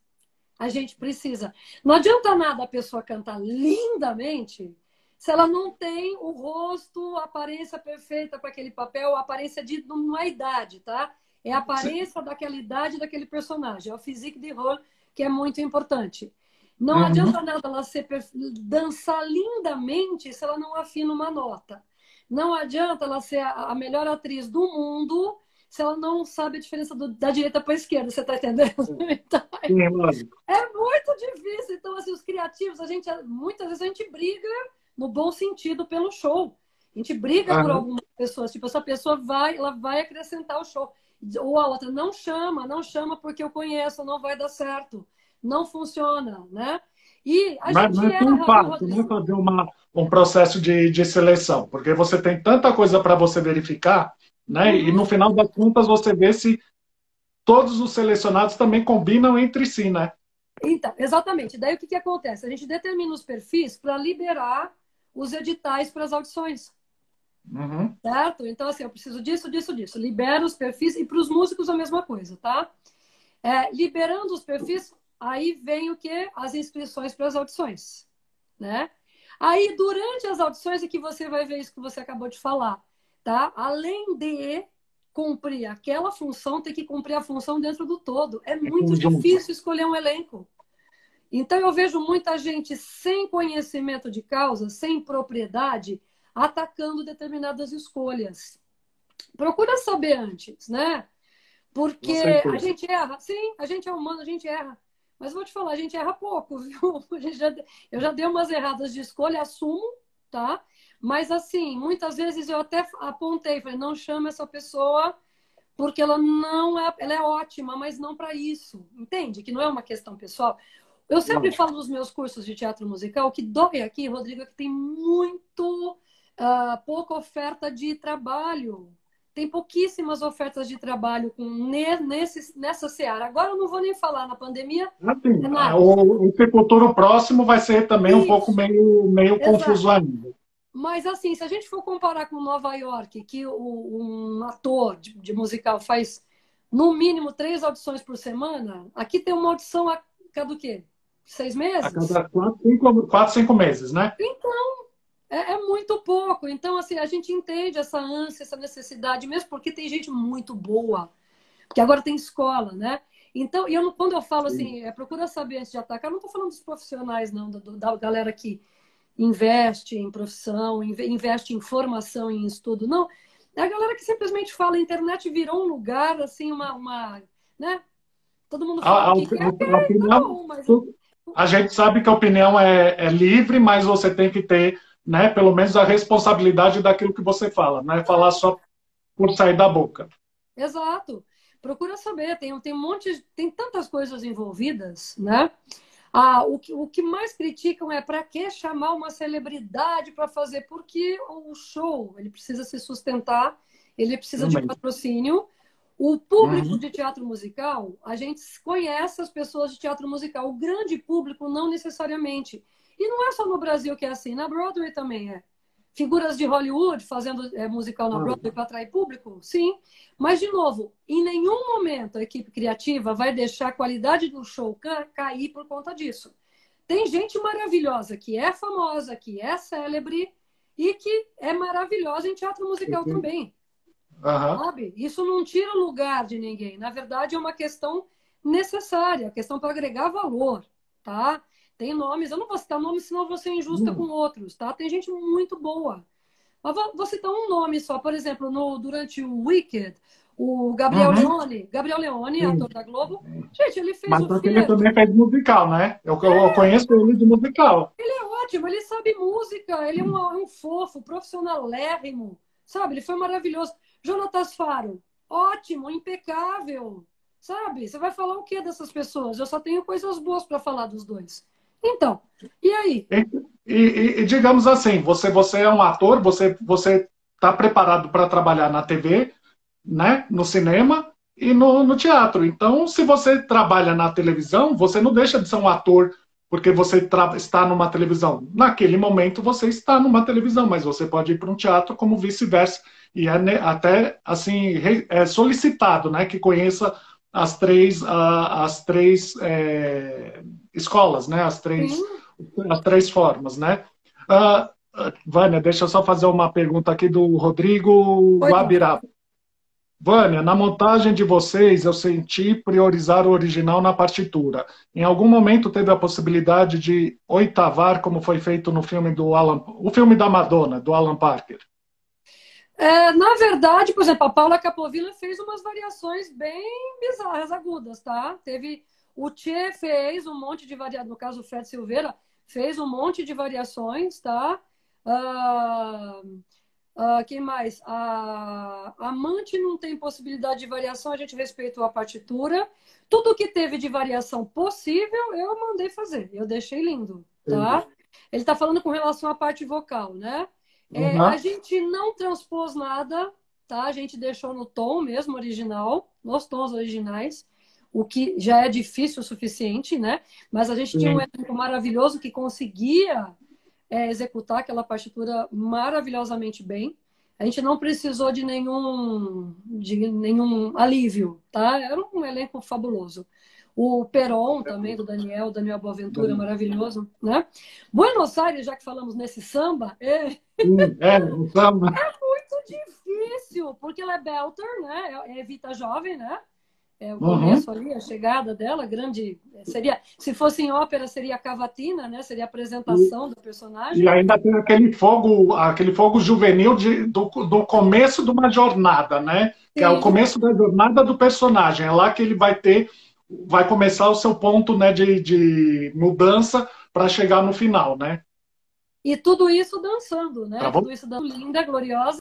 a gente precisa. Não adianta nada a pessoa cantar lindamente se ela não tem o rosto, a aparência perfeita para aquele papel, a aparência de uma idade, tá? É a aparência daquela idade daquele personagem, é o physique de rôle, que é muito importante. Não Uhum. adianta nada ela dançar lindamente se ela não afina uma nota. Não adianta ela ser a melhor atriz do mundo se ela não sabe a diferença da direita para a esquerda, você está entendendo? Então, Sim, lógico. é muito difícil. Então, assim, os criativos, muitas vezes a gente briga no bom sentido pelo show. A gente briga por Aham. algumas pessoas. Tipo, essa pessoa ela vai acrescentar o show. Ou a outra, não chama porque eu conheço, não vai dar certo. Não funciona, né? E a Não gente é tão erra, viu, fácil, né, Rodrigo? fazer um processo de seleção, porque você tem tanta coisa para você verificar, né, e Uhum. no final das contas você vê se todos os selecionados também combinam entre si, né? Então, exatamente. Daí o que acontece? A gente determina os perfis para liberar os editais para as audições. Uhum. Certo? Então, assim, eu preciso disso, disso, disso. Libera os perfis e para os músicos a mesma coisa, tá? Liberando os perfis, aí vem o quê? As inscrições para as audições, né? Aí, durante as audições é que você vai ver isso que você acabou de falar, tá? Além de cumprir aquela função, tem que cumprir a função dentro do todo. É Em muito conjunto. difícil escolher um elenco. Então, eu vejo muita gente sem conhecimento de causa, sem propriedade, atacando determinadas escolhas. Procura saber antes, né? Com Porque a certeza. gente erra. Sim, a gente é humano, a gente erra. Mas vou te falar, a gente erra pouco, viu? Eu já dei umas erradas de escolha, assumo, tá? Mas assim, muitas vezes eu até apontei, falei, não chama essa pessoa porque ela não é, ela é ótima, mas não para isso. Entende? Que não é uma questão pessoal. Eu sempre Lógico. falo nos meus cursos de teatro musical, o que dói aqui, Rodrigo, é que tem muito pouca oferta de trabalho. tem pouquíssimas ofertas de trabalho nessa seara. Agora eu não vou nem falar na pandemia. Assim, Nada. o futuro próximo vai ser também um pouco Isso, meio confuso exato. ainda. Mas, assim, se a gente for comparar com Nova York, que um ator de musical faz, no mínimo, 3 audições por semana, aqui tem uma audição a cada o quê? 6 A meses? cada 4, 5 meses, né? É muito pouco. Então, assim, a gente entende essa ânsia, essa necessidade, mesmo porque tem gente muito boa, que agora tem escola, né? Então, quando eu falo Sim. assim, procura saber antes de atacar, eu não estou falando dos profissionais, não, da galera que investe em profissão, investe em formação, em estudo, não. É a galera que simplesmente fala, a internet virou um lugar, assim, né? Todo mundo A, fala a, o que quer, a tá opinião, bom, mas a gente sabe que a opinião é livre, mas você tem que ter, né, pelo menos a responsabilidade daquilo que você fala, não é falar só por sair da boca. exato. Procura saber, tem um monte, tem tantas coisas envolvidas, né? O que mais criticam é para que chamar uma celebridade para fazer, porque o show ele precisa se sustentar, ele precisa de Realmente. patrocínio. O público Uhum. de teatro musical, a gente conhece as pessoas de teatro musical, o grande público não necessariamente. E não é só no Brasil que é assim, na Broadway também é. Figuras de Hollywood fazendo musical na Broadway para atrair público? Sim. Mas, de novo, em nenhum momento a equipe criativa vai deixar a qualidade do show cair por conta disso. Tem gente maravilhosa que é famosa, que é célebre e que é maravilhosa em teatro musical também. Uhum. Sabe? Isso não tira o lugar de ninguém. Na verdade, é uma questão necessária, questão para agregar valor, tá? Tem nomes, eu não vou citar nomes, senão vou ser injusta com outros, tá? Tem gente muito boa. Mas vou citar um nome só. Por exemplo, durante o Wicked, o Uhum. Gabriel Leone, ator Sim. da Globo, gente, ele fez Mas o porque ele Fiat. também fez musical, né? Eu conheço ele de musical. Ele é ótimo, ele sabe música, ele é um fofo, profissionalérrimo, sabe? Ele foi maravilhoso. Jonatas Faro, ótimo, impecável, sabe? Você vai falar o que dessas pessoas? Eu só tenho coisas boas para falar dos dois. Então, e aí? E digamos assim, você é um ator, você está preparado para trabalhar na TV, né, no cinema e no teatro. Então, se você trabalha na televisão, você não deixa de ser um ator porque você está numa televisão. Naquele momento você está numa televisão, mas você pode ir para um teatro como vice-versa. E é até assim é solicitado, né, que conheça as três escolas, né, Sim, as três formas, né? Vânia, deixa eu só fazer uma pergunta aqui do Rodrigo pode lá. Guabiraba. Vânia, na montagem de vocês, eu senti priorizar o original na partitura. Em algum momento teve a possibilidade de oitavar, como foi feito no filme o filme da Madonna, do Alan Parker? Na verdade, por exemplo, a Paula Capovilla fez umas variações bem bizarras, agudas, tá? O Tchê fez um monte de variações, no caso o Fred Silveira fez um monte de variações, tá? Ah, quem mais? A Amante não tem possibilidade de variação, a gente respeitou a partitura. Tudo que teve de variação possível, eu mandei fazer, eu deixei lindo, Entendi. tá? Ele está falando com relação à parte vocal, né? A Uhum. gente não transpôs nada, tá? A gente deixou no tom mesmo original, nos tons originais, o que já é difícil o suficiente, né? Mas a gente tinha um Sim. elenco maravilhoso que conseguia executar aquela partitura maravilhosamente bem. A gente não precisou de nenhum alívio, tá? Era um elenco fabuloso. O Peron também, do Daniel Boaventura, maravilhoso, né? Buenos Aires, já que falamos nesse samba, Sim, o samba. muito difícil, porque ela é belter, né? É Evita jovem, né? O Uhum. começo ali, a chegada dela, grande. Seria, se fosse em ópera, seria a cavatina, né? Seria a apresentação do E personagem. ainda tem aquele fogo juvenil do começo de uma jornada, né? Que é o Sim. começo da jornada do personagem. É lá que ele vai começar o seu ponto, né, de mudança para chegar no final, né? E tudo isso dançando, Tá né? bom? Tudo isso dançando linda, gloriosa.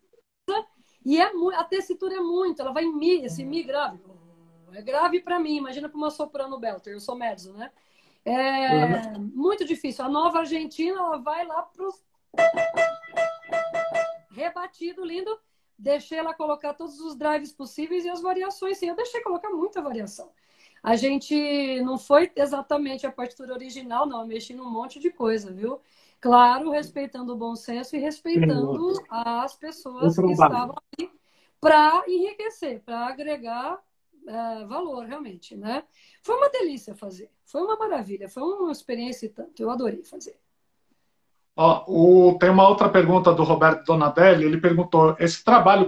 E a tessitura é muito, ela vai em mi, esse mi grave. É grave para mim, imagina para uma soprano belter, eu sou mezzo, né? Uhum. É muito difícil. A Nova Argentina, ela vai lá pro rebatido lindo. deixei ela colocar todos os drives possíveis e as variações, sim. Eu deixei colocar muita variação. A gente não foi exatamente a partitura original, não. Eu mexi num monte de coisa, viu? Claro, respeitando o bom senso e Sim, respeitando as o pessoas que trabalho. estavam ali para enriquecer, para agregar valor, realmente, né? Foi uma delícia fazer. Foi uma maravilha. Foi uma experiência e tanto. Eu adorei fazer. Ó, tem uma outra pergunta do Roberto Donadelli. Ele perguntou: esse trabalho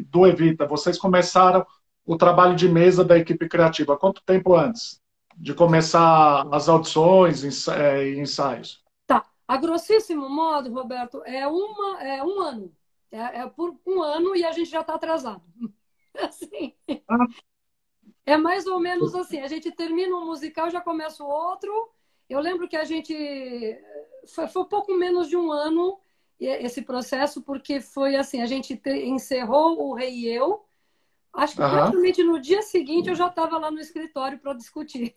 do Evita, vocês começaram o trabalho de mesa da equipe criativa quanto tempo antes de começar as audições e ensaios? Tá. A grossíssimo modo, Roberto, é um ano. É por um ano e a gente já está atrasado. Assim, Ah, é mais ou menos assim. A gente termina um musical, já começa o outro. Eu lembro que a gente foi pouco menos de um ano esse processo, porque foi assim, a gente encerrou o Rei e Eu. Acho que aham. praticamente no dia seguinte eu já estava lá no escritório para discutir.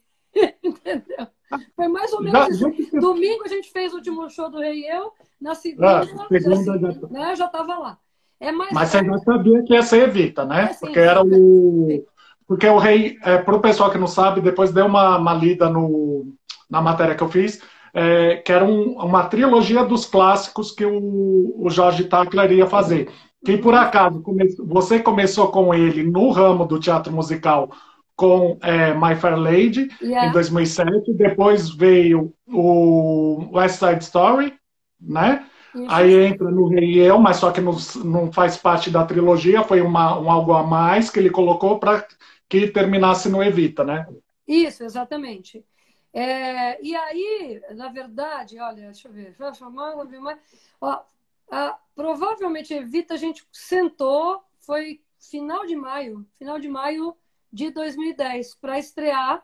Entendeu? Foi mais ou menos Já, isso. já, Domingo a gente fez o último show do Rei e Eu. Na segunda, segunda né, eu já estava lá. É mais Mas você já sabia que ia ser Evita, é, né? Porque sim, era sim, sim. o. Porque o rei, para o pessoal que não sabe, depois deu uma lida na matéria que eu fiz, que era uma trilogia dos clássicos que o Jorge Tacler ia fazer. Que por Uhum. acaso você começou com ele no ramo do teatro musical com My Fair Lady em Yeah. 2007, depois veio o West Side Story, né? Isso. Aí entra no Rei e Eu, mas só que não faz parte da trilogia, foi um algo a mais que ele colocou para que terminasse no Evita, né? Isso, exatamente. E aí, na verdade, olha, deixa eu ver. Ó, provavelmente Evita a gente sentou, foi final de maio de 2010, para estrear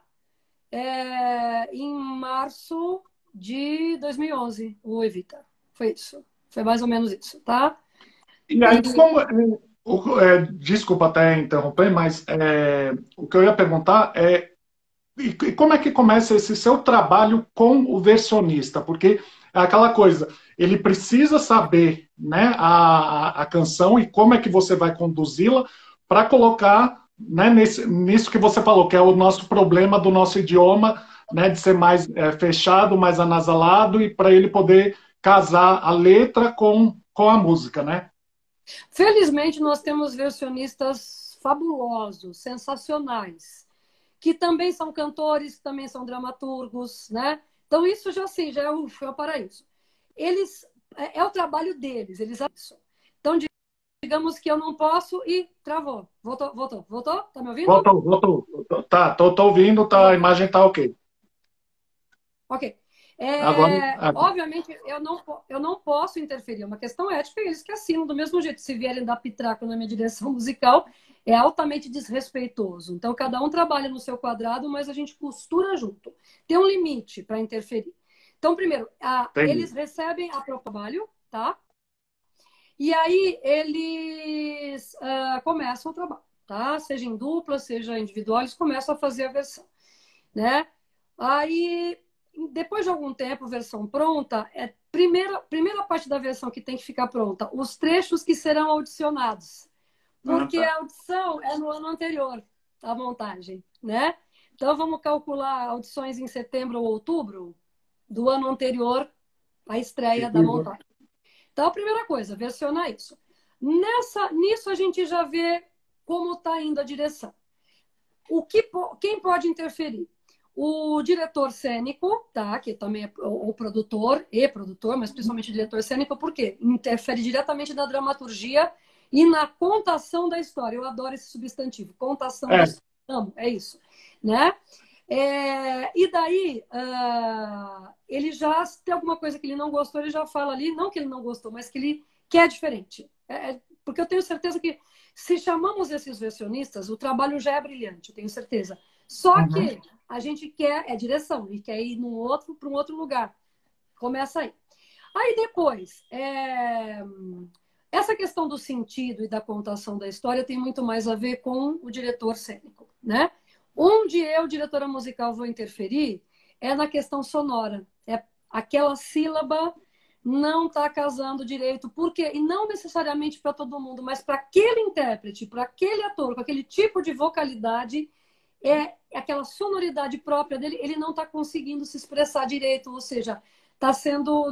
em março de 2011, o Evita. Foi isso. Foi mais ou menos isso, tá? E aí, E desculpa até interromper, mas o que eu ia perguntar e como é que começa esse seu trabalho com o versionista? Porque é aquela coisa, ele precisa saber, né, a canção e como é que você vai conduzi-la para colocar, né, nisso que você falou, que é o nosso problema do nosso idioma, né, de ser mais fechado, mais anasalado, e para ele poder casar a letra com a música, né? felizmente nós temos versionistas fabulosos, sensacionais, que também são cantores, que também são dramaturgos, né? Então isso já assim, já é o paraíso. Eles é o trabalho deles, eles isso. Então digamos que eu não posso e travou. Voltou? Tá me ouvindo? Voltou. Tá, tô ouvindo, tá, a Ok. imagem tá ok. Ok. Agora, Obviamente, eu não posso interferir. É uma questão ética, e eles que assinam do mesmo jeito. Se vierem dar pitraco na minha direção musical, é altamente desrespeitoso. Então, cada um trabalha no seu quadrado, mas a gente costura junto. Tem um limite para interferir. Então, primeiro, eles entendi. recebem a próprio trabalho, tá? E aí eles começam o trabalho, tá? Seja em dupla, seja individual, eles começam a fazer a versão, né? Aí, depois de algum tempo, versão pronta, primeira parte da versão que tem que ficar pronta, os trechos que serão audicionados. Ah, Porque tá. a audição é no ano anterior, a montagem, né? Então, vamos calcular audições em setembro ou outubro do ano anterior à estreia Tipo da isso. montagem. Então, a primeira coisa, versionar isso. Nisso, a gente já vê como está indo a direção. Quem pode interferir? O diretor cênico, tá? Que também é o produtor mas principalmente o diretor cênico, por quê? Interfere diretamente na dramaturgia e na contação da história. Eu adoro esse substantivo, contação da É, história. Amo, é isso, né? E daí, ele já tem alguma coisa que ele não gostou, ele já fala ali, não que ele não gostou, mas que ele quer diferente. Porque eu tenho certeza que se chamamos esses versionistas, o trabalho já é brilhante, eu tenho certeza. Só uhum. que a gente quer, direção, e quer ir para um outro lugar. Começa aí. Aí depois, essa questão do sentido e da contação da história tem muito mais a ver com o diretor cênico, né? Onde eu, diretora musical, vou interferir é na questão sonora. É aquela sílaba não está casando direito. Por quê? E não necessariamente para todo mundo, mas para aquele intérprete, para aquele ator, com aquele tipo de vocalidade, aquela sonoridade própria dele, ele não está conseguindo se expressar direito, ou seja,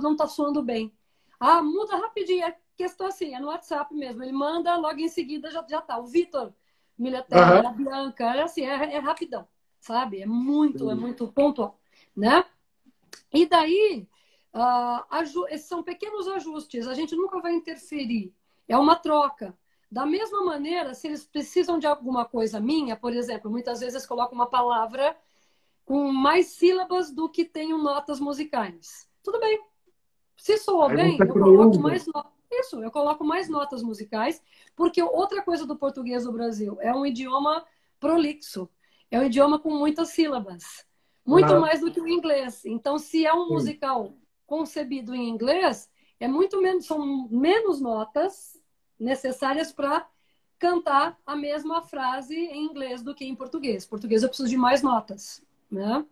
não está soando bem. Ah, muda rapidinho. É questão assim, é no WhatsApp mesmo. Ele manda, logo em seguida já tá. O Vitor Militelli, a Bianca, assim, é rapidão, sabe? É muito pontual, né? E daí, esses são pequenos ajustes, a gente nunca vai interferir, é uma troca. Da mesma maneira, se eles precisam de alguma coisa minha, por exemplo, muitas vezes colocam uma palavra com mais sílabas do que tenho notas musicais. Tudo bem. Se soou bem, eu coloco mais notas. Isso, eu coloco mais notas musicais, porque outra coisa do português do Brasil é um idioma prolixo, é um idioma com muitas sílabas, muito mais do que o inglês. Então, se é um musical concebido em inglês, são menos notas necessárias para cantar a mesma frase em inglês do que em português. Em português eu preciso de mais notas, né?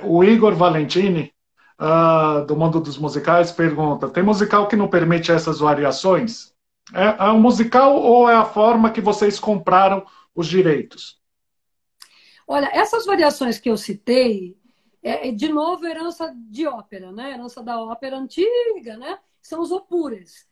O Igor Valentini, do Mundo dos Musicais, pergunta: tem musical que não permite essas variações? É um musical ou é a forma que vocês compraram os direitos? Olha, essas variações que eu citei, de novo, herança de ópera, né? Herança da ópera antiga, né? São os opúres.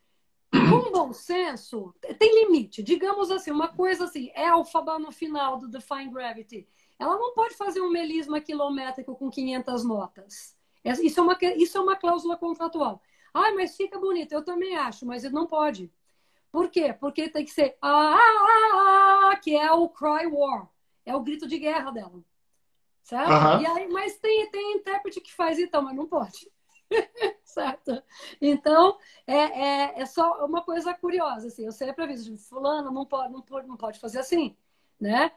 Com bom senso, tem limite. Digamos assim, uma coisa assim, Elphaba no final do Defying Gravity. Ela não pode fazer um melisma quilométrico com 500 notas. Isso é uma cláusula contratual. Ah, mas fica bonito. Eu também acho, mas ele não pode. Por quê? Porque tem que ser que é o cry war. É o grito de guerra dela. Certo? E aí, mas tem intérprete que faz então, mas não pode. Certo? Então, é só uma coisa curiosa. Assim, eu sempre aviso, fulano não pode fazer assim. Né?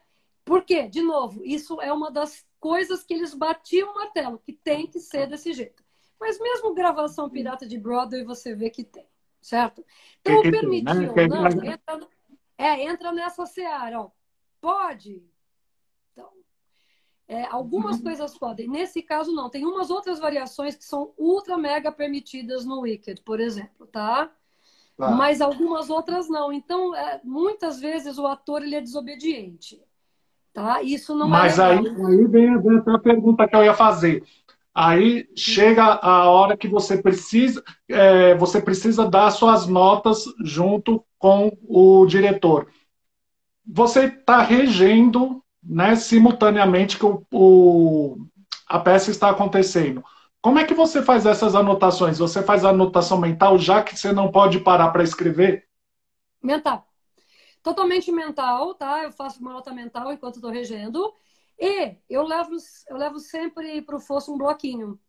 Por quê? De novo, isso é uma das coisas que eles batiam o martelo, que tem que ser desse jeito. Mas mesmo gravação pirata de Broadway, você vê que tem. Certo? Então, o permitiu, não, entra nessa seara. Ó. Pode. Então, algumas coisas podem. Nesse caso, não. Tem umas outras variações que são ultra mega permitidas no Wicked, por exemplo, tá? Mas algumas outras não. Então, muitas vezes o ator ele é desobediente. Tá? Isso não Mas é legal. Aí vem a pergunta que eu ia fazer. Aí chega a hora que você precisa dar suas notas junto com o diretor. Você está regendo, né, simultaneamente que a peça está acontecendo. Como é que você faz essas anotações? Você faz a anotação mental, já que você não pode parar para escrever? Mental. Totalmente mental, tá? Eu faço uma nota mental enquanto estou regendo. E eu levo sempre para o fosso um bloquinho,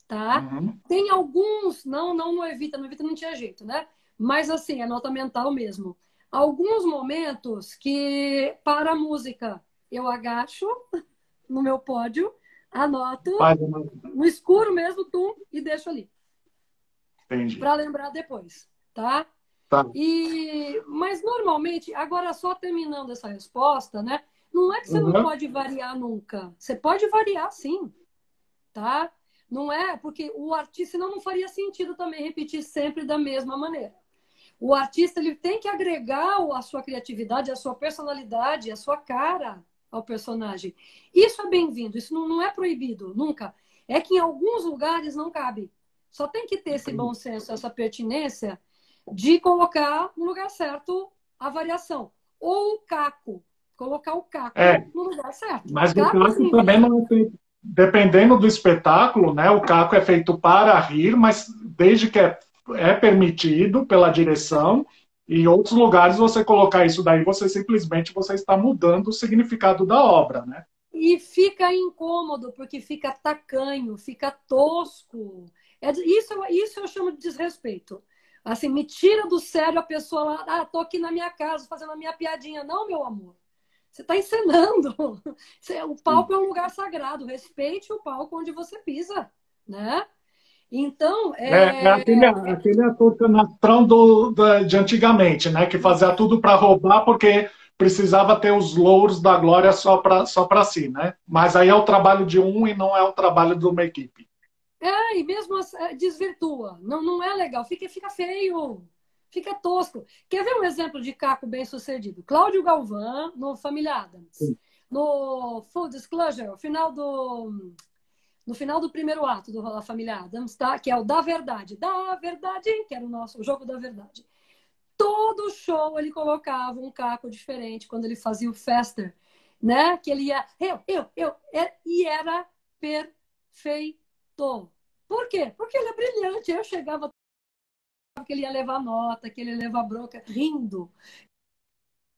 tá? Tem alguns, não no Evita não tinha jeito, né? Mas assim, é nota mental mesmo. Alguns momentos que, para a música, eu agacho no meu pódio, anoto no escuro mesmo, e deixo ali. Para lembrar depois, tá? Mas normalmente, agora só terminando essa resposta, né? Não é que você não pode variar nunca. Você pode variar sim, tá? Não é porque o artista, senão não faria sentido também repetir sempre da mesma maneira. O artista ele tem que agregar a sua criatividade, a sua personalidade, a sua cara ao personagem. Isso é bem-vindo, isso não é proibido, nunca. É que em alguns lugares não cabe. Só tem que ter esse bom senso, essa pertinência de colocar no lugar certo a variação. Ou o caco. Colocar o caco no lugar certo. Mas o caco também não é feito. Dependendo do espetáculo, né, o caco é feito para rir, mas desde que é permitido pela direção, e em outros lugares você colocar isso daí, você está mudando o significado da obra, né? E fica incômodo, porque fica tacanho, fica tosco. Isso eu chamo de desrespeito. Assim, me tira do sério a pessoa lá, tô aqui na minha casa fazendo a minha piadinha. Não, meu amor. Você está encenando. O palco é um lugar sagrado. Respeite o palco onde você pisa, né? Então... aquele ator canastrão de antigamente, né? Que fazia tudo para roubar porque precisava ter os louros da glória só para si, né? Mas aí é o trabalho de um e não é o trabalho de uma equipe. E mesmo desvirtua. Não, não é legal. Fica feio. Fica tosco. Quer ver um exemplo de caco bem sucedido? Cláudio Galvão, no Família Adams. No Full Disclosure, no final do primeiro ato da Família Adams, tá? Que é o Da Verdade. Da Verdade, que era o jogo da verdade. Todo show ele colocava um caco diferente quando ele fazia o Fester, né? Que ele ia, e era perfeito. Por quê? Porque ele é brilhante. Eu chegava que ele ia levar nota, que ele ia levar bronca, rindo.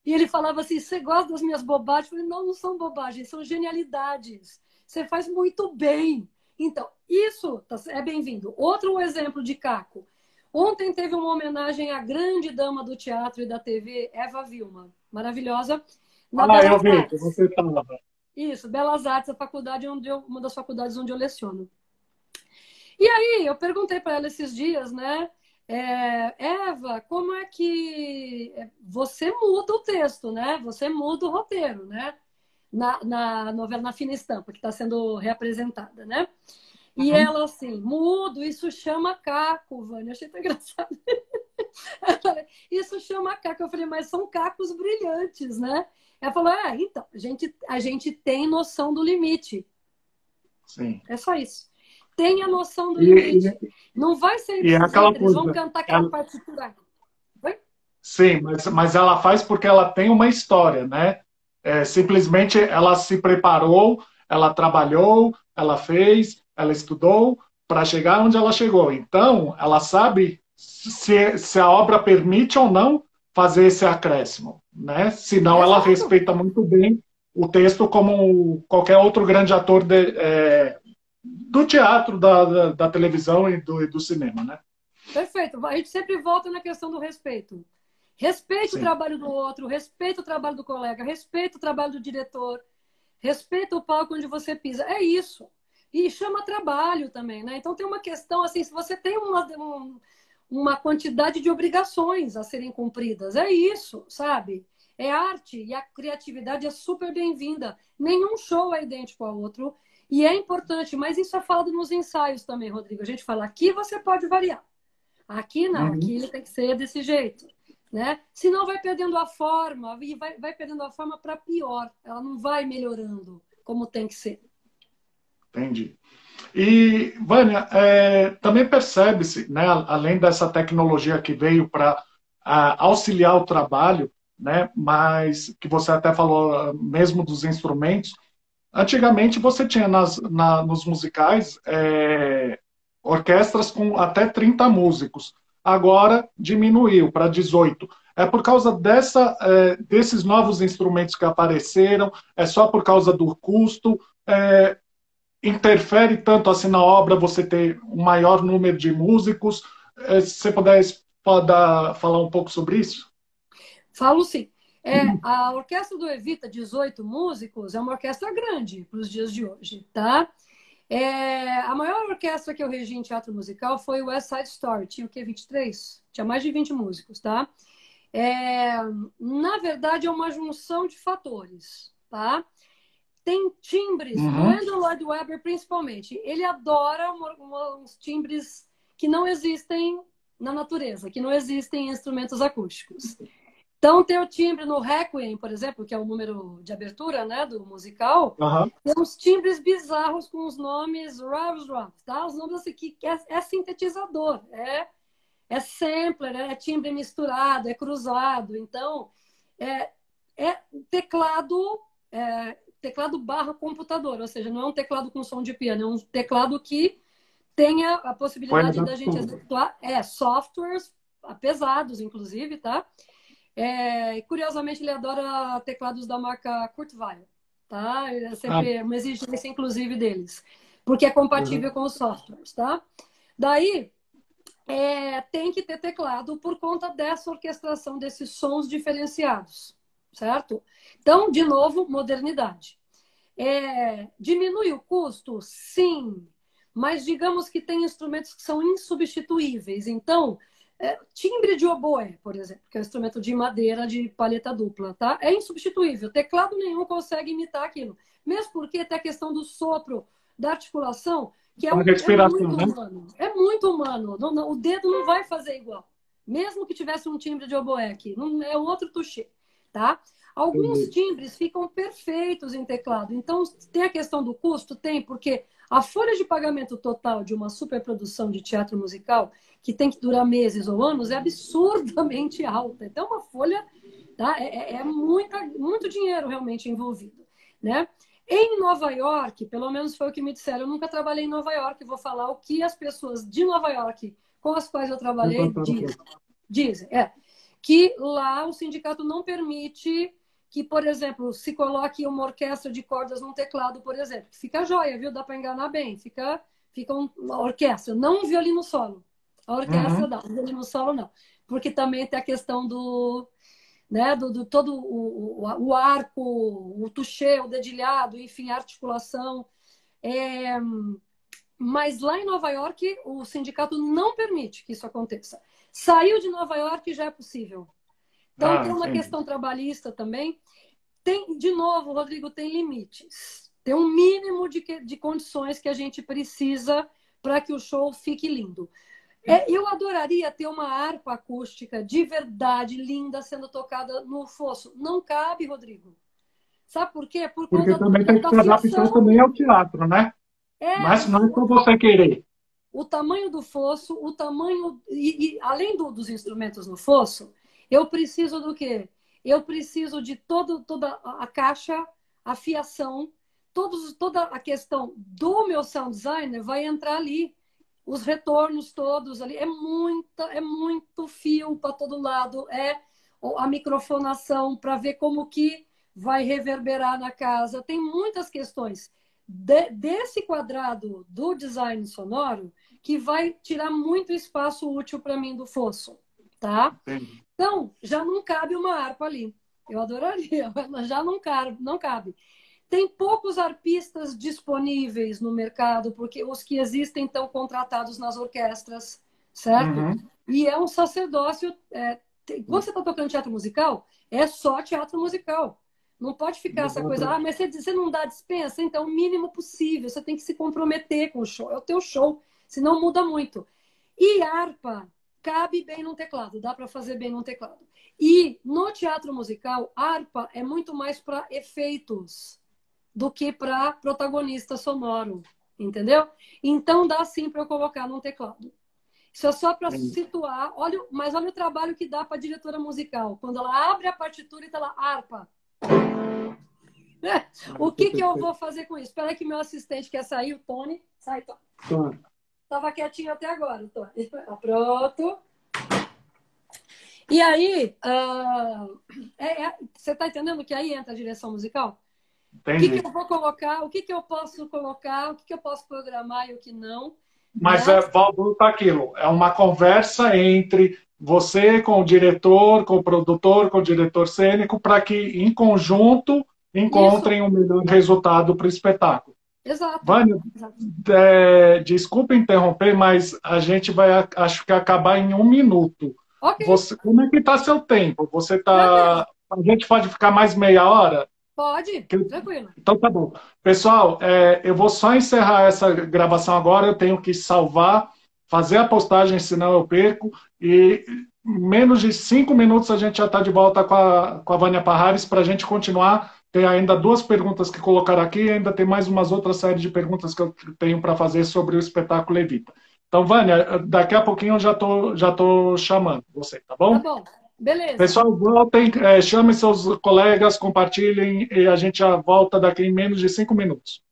E ele falava assim, você gosta das minhas bobagens? Eu falei, não, não são bobagens, são genialidades. Você faz muito bem. Então, isso é bem-vindo. Outro exemplo de caco. Ontem teve uma homenagem à grande dama do teatro e da TV, Eva Vilma. Maravilhosa. Na Ah, eu Belas vi, que Artes. você estava. Isso, Belas Artes, uma das faculdades onde eu leciono. E aí, eu perguntei para ela esses dias, né? Eva, como é que você muda o texto, né? Você muda o roteiro, né? Na novela, na Fina Estampa, que está sendo reapresentada, né? E Uhum. ela assim, mudo, isso chama caco, Vânia. Achei tão engraçado. Isso chama caco. Eu falei, mas são cacos brilhantes, né? Ela falou, então, a gente tem noção do limite. Sim. É só isso. Tenha noção do E, limite. e, Não vai ser e é ipsis aquela literis, vamos coisa, cantar aquela ela, partitura. Oi? sim, mas ela faz porque ela tem uma história, né? Simplesmente ela se preparou, ela trabalhou, ela fez, ela estudou para chegar onde ela chegou. Então, ela sabe se a obra permite ou não fazer esse acréscimo, né? Senão, ela Exato. respeita muito bem o texto como qualquer outro grande ator do teatro, da televisão e do cinema, né? Perfeito. A gente sempre volta na questão do respeito. Respeite o Sim. trabalho do outro, respeite o trabalho do colega, respeite o trabalho do diretor, respeita o palco onde você pisa. É isso. E chama trabalho também, né? Então tem uma questão assim, se você tem uma quantidade de obrigações a serem cumpridas, é isso, sabe? É arte e a criatividade é super bem-vinda. Nenhum show é idêntico ao outro e é importante, mas isso é falado nos ensaios também, Rodrigo. A gente fala, aqui você pode variar. Aqui não, aqui Uhum. ele tem que ser desse jeito, né? Senão vai perdendo a forma e vai perdendo a forma para pior. Ela não vai melhorando como tem que ser. Entendi. E, Vânia, também percebe-se, né, além dessa tecnologia que veio para auxiliar o trabalho, né, mas que você até falou mesmo dos instrumentos, antigamente você tinha nos musicais orquestras com até 30 músicos. Agora diminuiu para 18. É por causa desses novos instrumentos que apareceram? É só por causa do custo? Interfere tanto assim na obra você ter um maior número de músicos? Se você pudesse falar um pouco sobre isso? Falo sim. A orquestra do Evita, 18 músicos, é uma orquestra grande para os dias de hoje, tá? A maior orquestra que eu regi em teatro musical foi o West Side Story. Tinha o quê? 23? Tinha mais de 20 músicos, tá? Na verdade, é uma junção de fatores, tá? Tem timbres, o Uhum. Andrew Lloyd Webber principalmente, ele adora uns timbres que não existem na natureza, que não existem em instrumentos acústicos. Então, tem o timbre no Requiem, por exemplo, que é o número de abertura, né, do musical, Uhum. tem uns timbres bizarros com os nomes Ravs, tá? Os nomes assim, que é sintetizador, é sampler, é timbre misturado, é cruzado. Então, é teclado, teclado barra computador, ou seja, não é um teclado com som de piano, é um teclado que tenha a Foi possibilidade da gente adaptado. executar softwares pesados, inclusive, tá? Curiosamente, ele adora teclados da marca Kurzweil, tá? É Ah, sempre uma exigência, inclusive, deles, porque é uhum. compatível com os softwares, tá? Daí, tem que ter teclado por conta dessa orquestração desses sons diferenciados, certo? Então, de novo, modernidade. Diminui o custo? Sim, mas digamos que tem instrumentos que são insubstituíveis. Então, timbre de oboé, por exemplo, que é um instrumento de madeira de palheta dupla, tá? É insubstituível. Teclado nenhum consegue imitar aquilo. Mesmo porque tem a questão do sopro, da articulação, que Com a é respiração, muito né? humano. É muito humano. O dedo não vai fazer igual. Mesmo que tivesse um timbre de oboé aqui. Não, é outro touché, tá? Alguns Entendi. timbres ficam perfeitos em teclado. Então, tem a questão do custo? Tem, porque a folha de pagamento total de uma superprodução de teatro musical, que tem que durar meses ou anos, é absurdamente alta. Então, uma folha, tá? Muito dinheiro realmente envolvido, né? Em Nova York, pelo menos foi o que me disseram, eu nunca trabalhei em Nova York, vou falar o que as pessoas de Nova York com as quais eu trabalhei dizem. Que lá o sindicato não permite que, por exemplo, se coloque uma orquestra de cordas num teclado, por exemplo. Fica jóia, viu? Dá para enganar bem. Fica uma orquestra, não um violino solo. A orquestra Uhum. dá, o violino solo não. Porque também tem a questão né, do todo o arco, o touché, o dedilhado, enfim, a articulação. É, mas lá em Nova York, o sindicato não permite que isso aconteça. Saiu de Nova York já é possível. Então, Ah, tem uma entendi. questão trabalhista também. Tem, de novo, Rodrigo, tem limites. Tem um mínimo de condições que a gente precisa para que o show fique lindo. Eu adoraria ter uma harpa acústica de verdade, linda, sendo tocada no fosso. Não cabe, Rodrigo. Sabe por quê? Por Porque conta também tem que da se adaptar também fiação. ao teatro, né? Mas O não é só fosso, você querer. o tamanho do fosso, o tamanho. Além dos instrumentos no fosso, eu preciso do quê? Eu preciso de toda a caixa, a fiação, toda a questão do meu sound designer vai entrar ali. Os retornos todos ali. É muito fio para todo lado. É a microfonação para ver como que vai reverberar na casa. Tem muitas questões desse quadrado do design sonoro que vai tirar muito espaço útil para mim do fosso, tá? Entendi. Então, já não cabe uma harpa ali. Eu adoraria, mas já não cabe. Tem poucos arpistas disponíveis no mercado, porque os que existem estão contratados nas orquestras, certo? Uhum. E é um sacerdócio. Quando você está tocando teatro musical, é só teatro musical. Não pode ficar essa coisa, mas você não dá dispensa, então o mínimo possível, você tem que se comprometer com o show, é o teu show, senão muda muito. E harpa cabe bem num teclado, dá para fazer bem num teclado. E no teatro musical, harpa é muito mais para efeitos do que para protagonista sonoro, entendeu? Então dá sim para eu colocar num teclado. Isso é só para situar, mas olha o trabalho que dá para a diretora musical. Quando ela abre a partitura e está lá, harpa. O que eu vou fazer com isso? Espera que meu assistente quer sair, o Tony. Sai, Tony. Estava quietinho até agora, Tony. Pronto. E aí, você está entendendo que aí entra a direção musical? Entendi. O que eu vou colocar, o que eu posso colocar, o que eu posso programar e o que não. Mas Né? volta aquilo. É uma conversa entre você com o diretor, com o produtor, com o diretor cênico, para que, em conjunto, encontrem o melhor resultado para o espetáculo. Exato. Vânia, desculpa interromper, mas a gente vai, acho que, acabar em 1 minuto. Ok. Como é que está seu tempo? A gente pode ficar mais meia hora? Pode, tranquilo. Então tá bom. Pessoal, eu vou só encerrar essa gravação agora, eu tenho que salvar, fazer a postagem, senão eu perco, e em menos de 5 minutos a gente já está de volta com a Vânia Parrares para a gente continuar. Tem ainda 2 perguntas que colocaram aqui e ainda tem mais umas outras séries de perguntas que eu tenho para fazer sobre o espetáculo Evita. Então, Vânia, daqui a pouquinho eu já tô chamando você, tá bom? Tá bom. Beleza. Pessoal, voltem, chamem seus colegas, compartilhem e a gente já volta daqui em menos de 5 minutos.